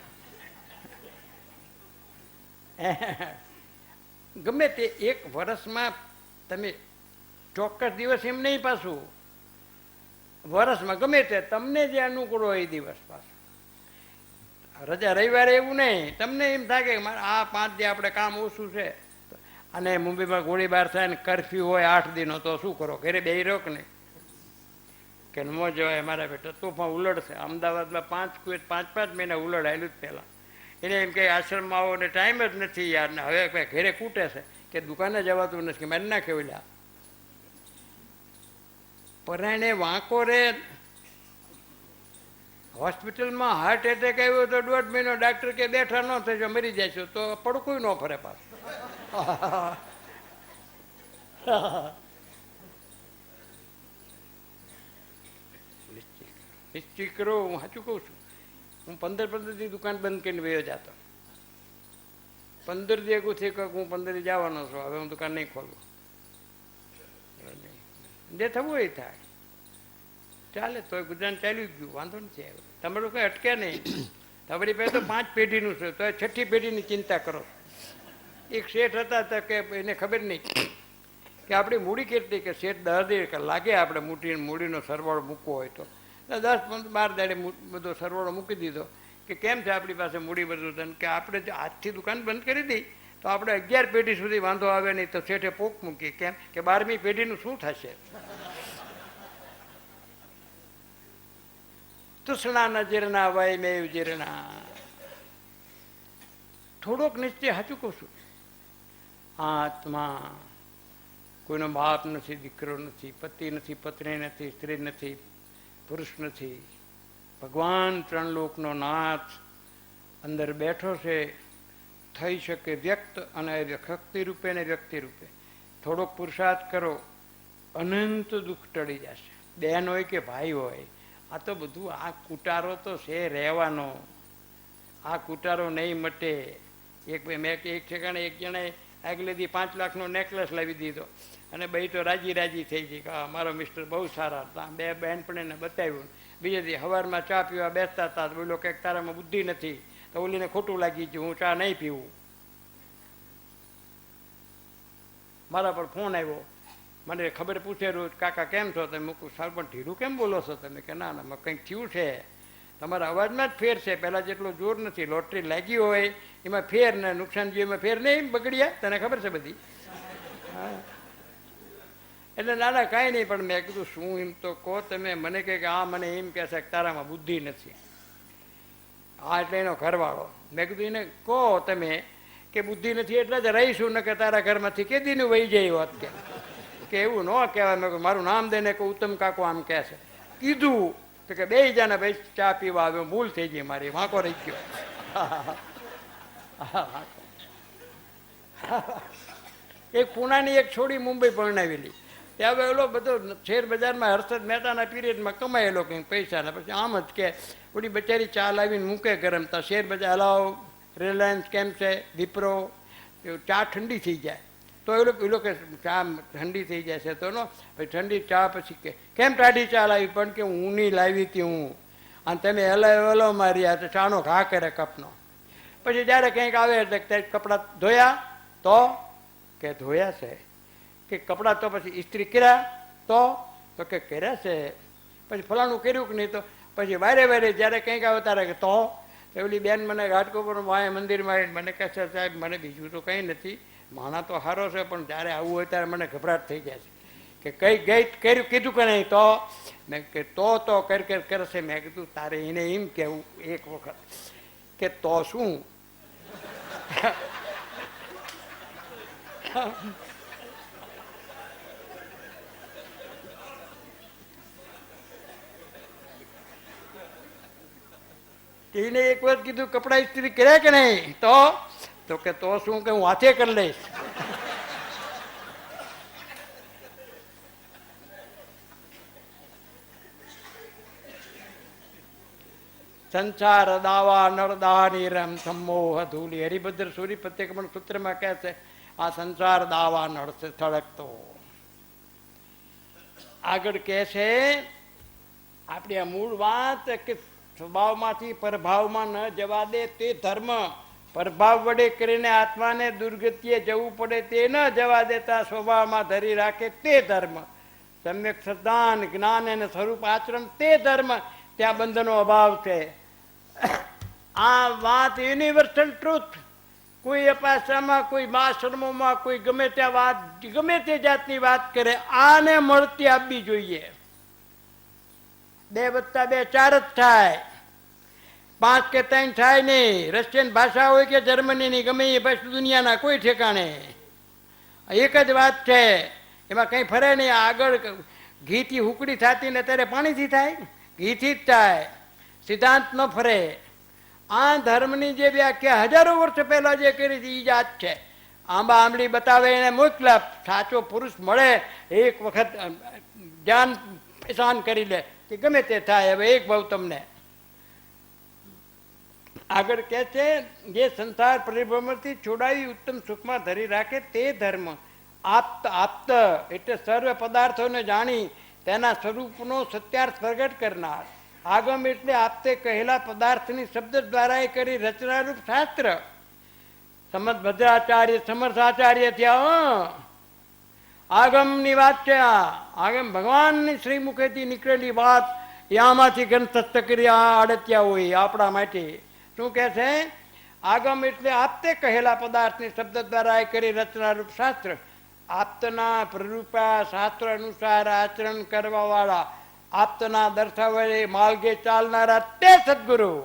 ગમે તે એક વર્ષમાં તમે ચોક્કસ દિવસ એમ નહીં, પાછું વર્ષમાં ગમે તે તમને જે અનુકૂળ હોય એ દિવસ પાછું. રજા રવિવારે એવું નહીં, તમને એમ થાય કે મારે આ 5 દી આપણે કામ ઓછું છે, અને મુંબઈમાં ગોળીબાર થાય ને કરફ્યુ હોય 8 દીનો, તો શું કરો? ઘરે બેહી રહો કે નહીં? કે ન જવાય મારા બેટા, તો પણ ઉલડ છે. અમદાવાદમાં 5 મહિના ઉલડ આવેલું જ પહેલાં. એને એમ કે આશ્રમમાં આવો ને ટાઈમ જ નથી યાર, ને હવે ઘરે કૂટે છે કે દુકાને જવાતું નથી, કે મારી ના કેવલ્યા પરાયણે વાંકો રે. હોસ્પિટલમાં હાર્ટ એટેક આવ્યો તો 1.5 મહિનો ડાક્ટર કે બેઠા ન થશો, મરી જાય છો, તો પડકું ન ફરે પાછું. નિશ્ચય કરો. હું સાચું કહું છું. હું 15 દી દુકાન બંધ કરીને વયો જતો. 15 દી એવું થયું કે હું 15 દી જવાનો છું, હવે હું દુકાન નહીં ખોલું. જે થવું એ થાય, ચાલે. તો ગુજરાત ચાલ્યું ગયું, વાંધો નથી આવ્યો. તમારું કંઈ અટકે નહીં. તમારી પાસે તો 5 પેઢીનું છે, તો 6ઠી પેઢીની ચિંતા કરો. એક શેઠ હતા કે એને ખબર નહીં કે આપણી મૂડી કેટલી, કે શેઠ 10 દી લાગે આપણે મૂડીનો સરવાળો મૂકવો હોય તો 10-12 દાડે બધો સરવાળો મૂકી દીધો. કે કેમ છે આપણી પાસે મૂડી બધું? કે આપણે જો આજથી દુકાન બંધ કરી દી તો આપણે 11 પેઢી સુધી વાંધો આવે નહીં. તો શેઠે પોક મૂકી. કેમ કે 12મી પેઢીનું શું થશે? તૃષ્ણા ન જીર્ણા વય મેવ જીર્ણા. થોડોક નિશ્ચય. સાચું કહું છું. આત્મા કોઈનો બાપ નથી, દીકરો નથી, પતિ નથી, પત્ની નથી, સ્ત્રી નથી, પુરુષ નથી. ભગવાન 3 લોકનો નાથ અંદર બેઠો છે. થઈ શકે વ્યક્ત અને શક્તિ રૂપે ને વ્યક્તિ રૂપે. થોડોક પુરુષાર્થ કરો, અનંત દુઃખ ટળી જશે. બહેન હોય કે ભાઈ હોય, આ તો બધું આ કુટારો તો છે રહેવાનો. આ કુટારો નહીં મટે. એક ઠેકાણે એક જણાએ આગલે દી 5 લાખનો નેકલેસ લાવી દીધો, અને ભાઈ તો રાજી થઈ ગઈ કે મારો મિસ્ટર બહુ સારા હતા. 2 બહેનપણીને બતાવ્યું. બીજે દી સવારમાં ચા પીવા બેસતા હતા, બોલો કે તારામાં બુદ્ધિ નથી, તો ઓલીને ખોટું લાગી ગયું, હું ચા નહીં પીવું. મારા પર ફોન આવ્યો, મને ખબર પૂછે રોજ, કાકા કેમ છો તમે? મૂકું, સારું પણ ઢીરું કેમ બોલો છો તમે? કે ના ના કંઈક થયું છે, તમારા અવાજમાં જ ફેર છે, પહેલાં જેટલો જોર નથી. લોટરી લાગી હોય એમાં ફેર ને નુકસાન જેમાં ફેર નહીં બગડ્યા, તને ખબર છે બધી. એટલે નાના કાંઈ નહીં, પણ મેં કીધું શું એમ તો કહો તમે. મને કહે કે હા, મને એમ કહેશે કે તારામાં બુદ્ધિ નથી. હા, એટલે એનો ઘરવાળો. મેં કીધું એને કહો તમે કે બુદ્ધિ નથી એટલે જ રહીશું, ને કે તારા ઘરમાંથી કેદીનું વહી જાય હોત કે એવું ન કહેવાય. મેં મારું નામ દઈને કે ઉત્તમ કાકો આમ કહે છે. કીધું તો કે બે જાને ભાઈ ચા પીવા આવ્યો. ભૂલ થઈ ગઈ મારી, વાંકો રહી ગયો. એક પુણાની એક છોડી મુંબઈ પરણાવેલી. ત્યાં હવે એલો બધો શેર બજારમાં હર્ષદ મહેતાના પીરિયડમાં કમાયેલો કંઈક પૈસાના. પછી આમ જ કે ઓલી બચારી ચા લાવીને મૂકે ગરમતા. શેર બજાર હલાવ, રિલાયન્સ કેમ છે, વિપ્રો, ચા ઠંડી થઈ જાય તો એ લોકો ચા ઠંડી થઈ જાય છે તો નો ભાઈ ઠંડી ચા. પછી કે કેમ ટાઢી ચા લાવી? પણ કે હું નહીં લાવી હતી હું, અને તમે હલાવ માર્યા તો ચાનો ઘા કરે કપનો. પછી જ્યારે કંઈક આવે એટલે કપડાં ધોયા તો કે ધોયા છે. કે કપડાં તો પછી ઇસ્ત્રી કર્યા તો કે કર્યા છે. પછી ફલાણું કર્યું કે નહીં તો પછી વારે વારે જ્યારે કંઈક આવે ત્યારે કે તો એવલી બેન મને ઘાટકોપર વાય મંદિરમાં મને કહે છે સાહેબ મને બીજું તો કંઈ નથી, માણા તો સારો છે, પણ જ્યારે આવું હોય ત્યારે મને ગભરાટ થઈ જાય છે કે કઈ ગઈ કર્યું કીધું કે નહીં તો. મેં કે તો કરશે. મેં કીધું તારે એને એમ કહેવું એક વખત કે તો શું. એને એક વાર કીધું કપડા ઇસ્ત્રી કર્યા કે નહીં તો કે તો શું કે હું હાથે કરી લઈશ. સંસાર દાવા નરદાની રમ સમોહ ધૂલી. હરિભદ્ર સૂરી પ્રત્યેક સૂત્રમાં કહે છે આ સંસાર દાવા નળ છે થળકતો. આગળ કહે છે આપણી આ મૂળ વાત કે સ્વભાવમાંથી પરભાવમાં ન જવા દે તે ધર્મ. પરભાવ વડે કરીને આત્માને દુર્ગતિએ જવું પડે તે ન જવા દેતા સ્વભાવમાં ધરી રાખે તે ધર્મ. સમ્યક શ્રદ્ધાન જ્ઞાન અને સ્વરૂપ આચરણ તે ધર્મ. ત્યાં બંધનો અભાવ છે. આ વાત યુનિવર્સલ ટ્રુથ. કોઈ અપાસામાં, કોઈ આશ્રમોમાં, કોઈ ગમે ત્યાં વાત, ગમે તે જાતની વાત કરે, આને મળતી આપવી જોઈએ. 2 + 2 4 જ થાય, 5 કે 3 થાય નહીં. રશિયન ભાષા હોય કે જર્મનીની, ગમે એ ભાષા દુનિયાના કોઈ ઠેકાણે એક જ વાત છે, એમાં કંઈ ફરે નહીં. આગળ ઘીથી હુકડી થતી ને ત્યારે પાણીથી થાય, ઘીથી જ થાય, સિદ્ધાંત ન ફરે. આ ધર્મની જે વ્યાખ્યા હજારો વર્ષ પહેલા જે કરી હતી એ જાત છે. આંબા આંબલી બતાવે એને મોકલા. સાચો પુરુષ મળે એક વખત ધ્યાન પરેશાન કરી લે કે ગમે તે થાય, હવે એક ભાવ તમને. આગળ કહે છે જે સંસાર પરિભ્રમણથી છોડાવી ઉત્તમ સુખમાં ધરી રાખે તે ધર્મ. આપ્ત એટલે સર્વ પદાર્થોને જાણી તેના સ્વરૂપનો સત્યાર્થ પ્રગટ કરનાર. આગમ એટલે આપતે કહેલા પદાર્થની શબ્દ દ્વારા એ કરી રચનારૂપ શાસ્ત્ર. સમર્થ ભદ્રાચાર્ય સમર્થાચાર્ય થયા. આગમની વાત છે આ. આગમ ભગવાનની શ્રી મુખેથી નીકળેલી વાત, આમાંથી ગ્રંથસ્થ કરી આડત્યા હોય આપણા માટે. શું કહે છે? આગમ એટલે આપતે કહેલા પદાર્થની શબ્દ દ્વારા એ કરી રચનારૂપ શાસ્ત્ર. આપતના પ્રરૂપા શાસ્ત્ર અનુસાર આચરણ કરવા વાળા, આપતના દર્શાવે માર્ગે ચાલનારા તે સદગુરુ.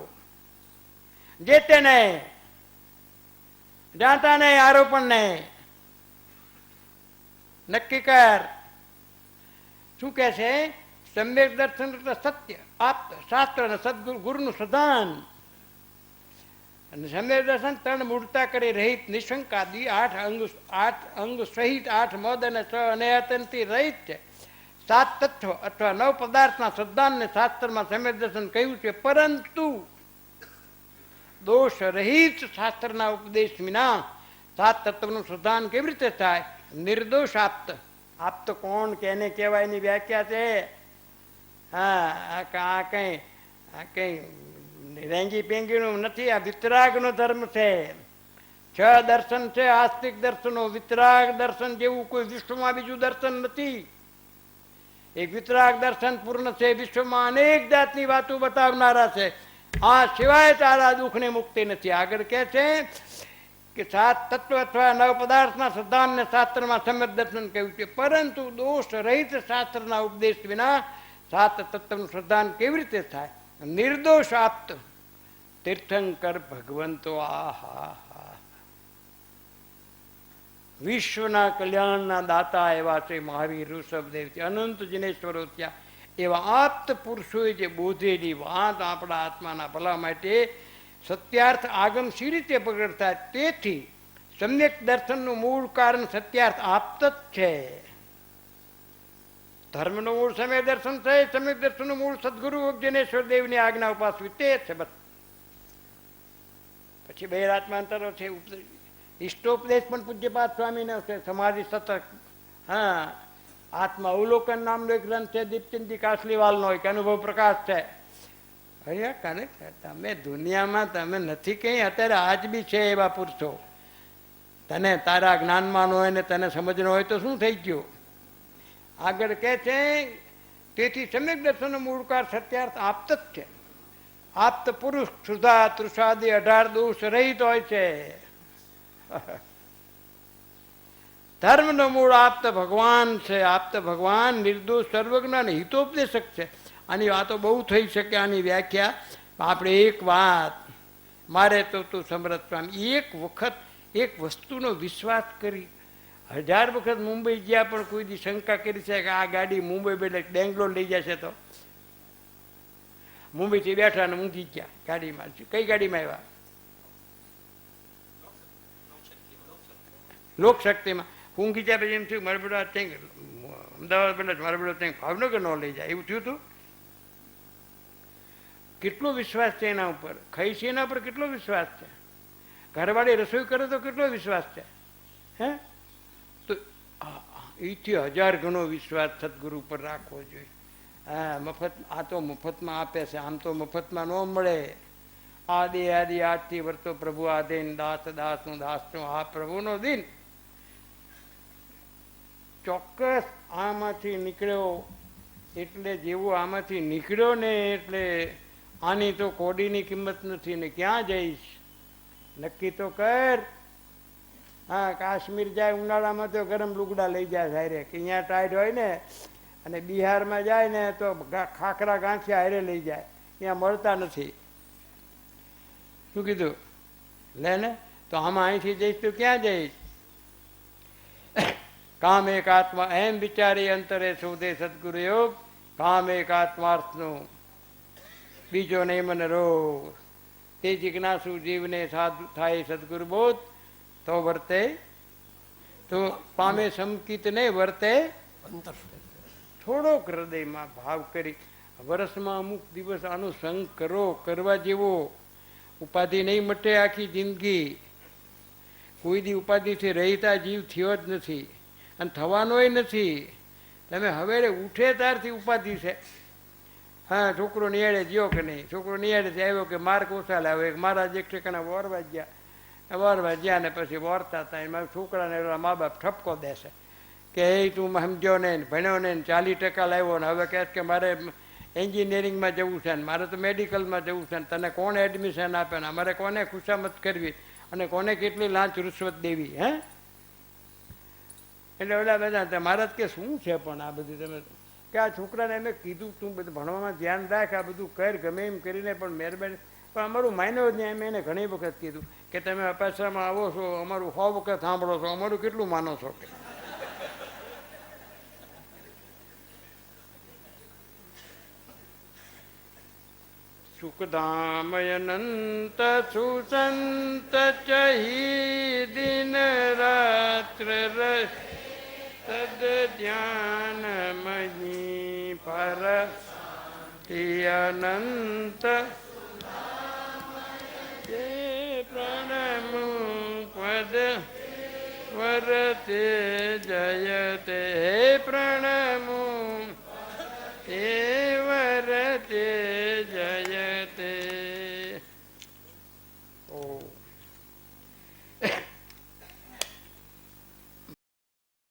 જે તેને જાણતા નહીં, આરોપણ નહીં, નક્કી કર. શું કે છે? સમ્યક દર્શન એટલે સત્ય, આપ્ત શાસ્ત્ર અને સદગુરુ ગુરુનું સદાન. અને સમ્યક દર્શન 3 મૂળતા કરી રહિત નિશંકાદી 8 અંગ સહિત 8 મદ અને 6 અનેહતનથી રહિત છે. 7 તત્વ અથવા 9 પદાર્થના સદ્દાનને શાસ્ત્રમાં સમ્યક દર્શન કહ્યું છે. પરંતુ દોષ રહિત શાસ્ત્રના ઉપદેશ વિના 7 તત્વનું સદ્દાન કેવી રીતે થાય? નિર્દોષ આપ્ત. આપ્ત કોણ કેને કહેવાય એની વ્યાખ્યા છે. હા, આ કઈ રેંગી પેંગીનું નથી, આ વિતરાગનો ધર્મ છે. 6 દર્શન છે આસ્તિક દર્શનો. વિતરાગ દર્શન જેવું કોઈ વિશ્વમાં બીજું દર્શન નથી. એક વિતરાગ દર્શન પૂર્ણ છે. વિશ્વમાં અનેક જાતની વાતો બતાવનારા છે. આ સિવાય તારા દુઃખની મુક્તિ નથી. આગળ કે છે કે 7 તત્વ અથવા 9 પદાર્થના સિદ્ધાંતને શાસ્ત્રમાં સમ્યક દર્શન કહ્યું છે, પરંતુ દોષ રહિત શાસ્ત્રના ઉપદેશ વિના 7 તત્વનું સિદ્ધાંત કેવી રીતે થાય? નિર્દોષ આપ્ત તીર્થંકર ભગવંતો આહા વિશ્વના કલ્યાણના દાતા એવા છે મહાવીર ઋષભદેવથી અનંત જિનેશ્વરો થયા એવા આપ્ત પુરુષોએ જે બોધેલી વાત આપણા આત્માના ભલા માટે સત્યાર્થ આગમ સી રીતે પ્રગટ થાય? તેથી સમ્યક દર્શનનું મૂળ કારણ સત્યાર્થ આપ્ત જ છે. ધર્મનું મૂળ સમ્યક દર્શન છે. સમ્યક દર્શનનું મૂળ સદગુરુ જિનેશ્વર દેવની આજ્ઞા ઉપાસવી તે છે. બસ પછી બહેરાત્માંતરો છે. ઇષ્ટોપદેશ પણ પૂજ્યપાદ સ્વામીને છે. સમાધિ સતર્ક, હા, આત્મા અવલોકન નામનો એક ગ્રંથ છે, દીપચંદી કાસલીવાલનો એક અનુભવ પ્રકાશ છે. અરે કાને તમે દુનિયામાં તમે નથી કંઈ, અત્યારે આજ બી છે એવા પુરુષો. તને તારા જ્ઞાનમાં હોય ને તને સમજનો હોય તો શું થઈ ગયું? આગળ કહે છે તેથી સમ્યક દર્શનનો મૂળકાર સત્યાર્થ આપ્ત જ છે. આપ્ત પુરુષ સુધા તૃષાદી 18 દોષ રહિત હોય છે. ધર્મનો મૂળ આપ્ત ભગવાન છે. આપ્ત ભગવાન નિર્દોષ સર્વજ્ઞ અને હિતોપદેશક છે. આની વાતો બહુ થઈ શકે. આની વ્યાખ્યા આપણે એક વાત, મારે તો તું સમરથ સ્વામી એક વખત એક વસ્તુનો વિશ્વાસ કરી 1000 વખત મુંબઈ ગયા પણ કોઈ દી શંકા કરી છે કે આ ગાડી મુંબઈ બેંગ્લોર લઈ જશે? તો મુંબઈથી બેઠા અને ઊંઘી ગયા ગાડીમાં. કઈ ગાડીમાં આવ્યા? લોકશક્તિમાં. ઊંઘી ગયા પછી એમ થયું મારે બેટા ત્યાં અમદાવાદ બેઠા મારે બેટા ત્યાં ભાવનગર ન લઈ જાય, એવું થયું હતું. કેટલો વિશ્વાસ છે એના ઉપર? ખાઈ છે એના ઉપર કેટલો વિશ્વાસ છે? ઘરવાળી રસોઈ કરે તો કેટલો વિશ્વાસ છે? હે, તો એથી 1000 ગણો વિશ્વાસ સદગુરુ પર રાખવો જોઈએ. હા, મફત, આ તો મફતમાં આપે છે, આમ તો મફતમાં ન મળે. આદિ આજથી વર્તો પ્રભુ આધીન, દાસ દાસનું દાસનું આ પ્રભુનો દિન. ચોક્કસ આમાંથી નીકળ્યો એટલે જેવો આમાંથી નીકળ્યો ને એટલે આની તો કોડીની કિંમત નથી ને ક્યાં જઈશ નક્કી તો કર. હા, કાશ્મીર જાય ઉનાળામાં તો ગરમ લુગડા લઈ જાય હારે, કે અહીંયા ટાઈટ હોય ને, અને બિહારમાં જાય ને તો ખાખરા ગાંઠિયા હારે લઈ જાય, ત્યાં મળતા નથી. શું કીધું? લે ને, તો આમાં અહીંથી જઈશ તો ક્યાં જઈશ? કામ એક આત્મા એમ વિચારી અંતરે શોધે સદગુરુ યોગ. કામ એક આત્માર્થનું બીજો નહીં મને રોગ. તે જિજ્ઞાસુ જીવને સાધુ થાય સદગુરુ બોધ. તો વર્તે તો પામે સમકિત ને વર્તે અંતર. થોડોક હૃદયમાં ભાવ કરી વર્ષમાં અમુક દિવસ આનો સંગ કરો, કરવા જેવો. ઉપાધિ નહીં મટે આખી જિંદગી. કોઈ દી ઉપાધિથી રહીતા જીવ થયો જ નથી અને થવાનોય નથી. તમે હવે ઉઠે ત્યારથી ઉપાધિ છે. હા, છોકરો નિયાળે જ્યો કે નહીં, છોકરો નિયાળેથી આવ્યો કે માર્ક ઓછા લાવ્યો, એક મારા એક ઠેકાણા વોરવા ગયા ને પછી વોરતા હતા. એમાં છોકરાને મા બાપ ઠપકો દેશે કે એ તું સમજ્યો ને, ભણ્યો ને, 40% લાવ્યો ને હવે કહે કે મારે એન્જિનિયરિંગમાં જવું છે ને મારે તો મેડિકલમાં જવું છે ને તને કોણ એડમિશન આપે ને અમારે કોને ખુશામત કરવી અને કોને કેટલી લાંચ રૂશ્વત દેવી? હે, એટલે ઓલા બધા મહારાજ કે શું છે પણ આ બધું? તમે કે આ છોકરાને એમ કીધું તું બધું ભણવામાં ધ્યાન રાખ, આ બધું કર ગમે એમ કરીને, પણ મહેરબાની. પણ અમારું માન્યો જ નહીં. એમ એને ઘણી વખત કીધું કે તમે અપાસરામાં આવો છો, અમારું 100 વખત સાંભળો છો, અમારું કેટલું માનો છો? કે સુખધામયનંત સુસંત ચહી દિન રાત્ર રસ તદ ધ્યાન મહી પર અનંત પ્રણમુ પદ વરતે જયતે. પ્રણમુ હે વરતે જયતે. ઓ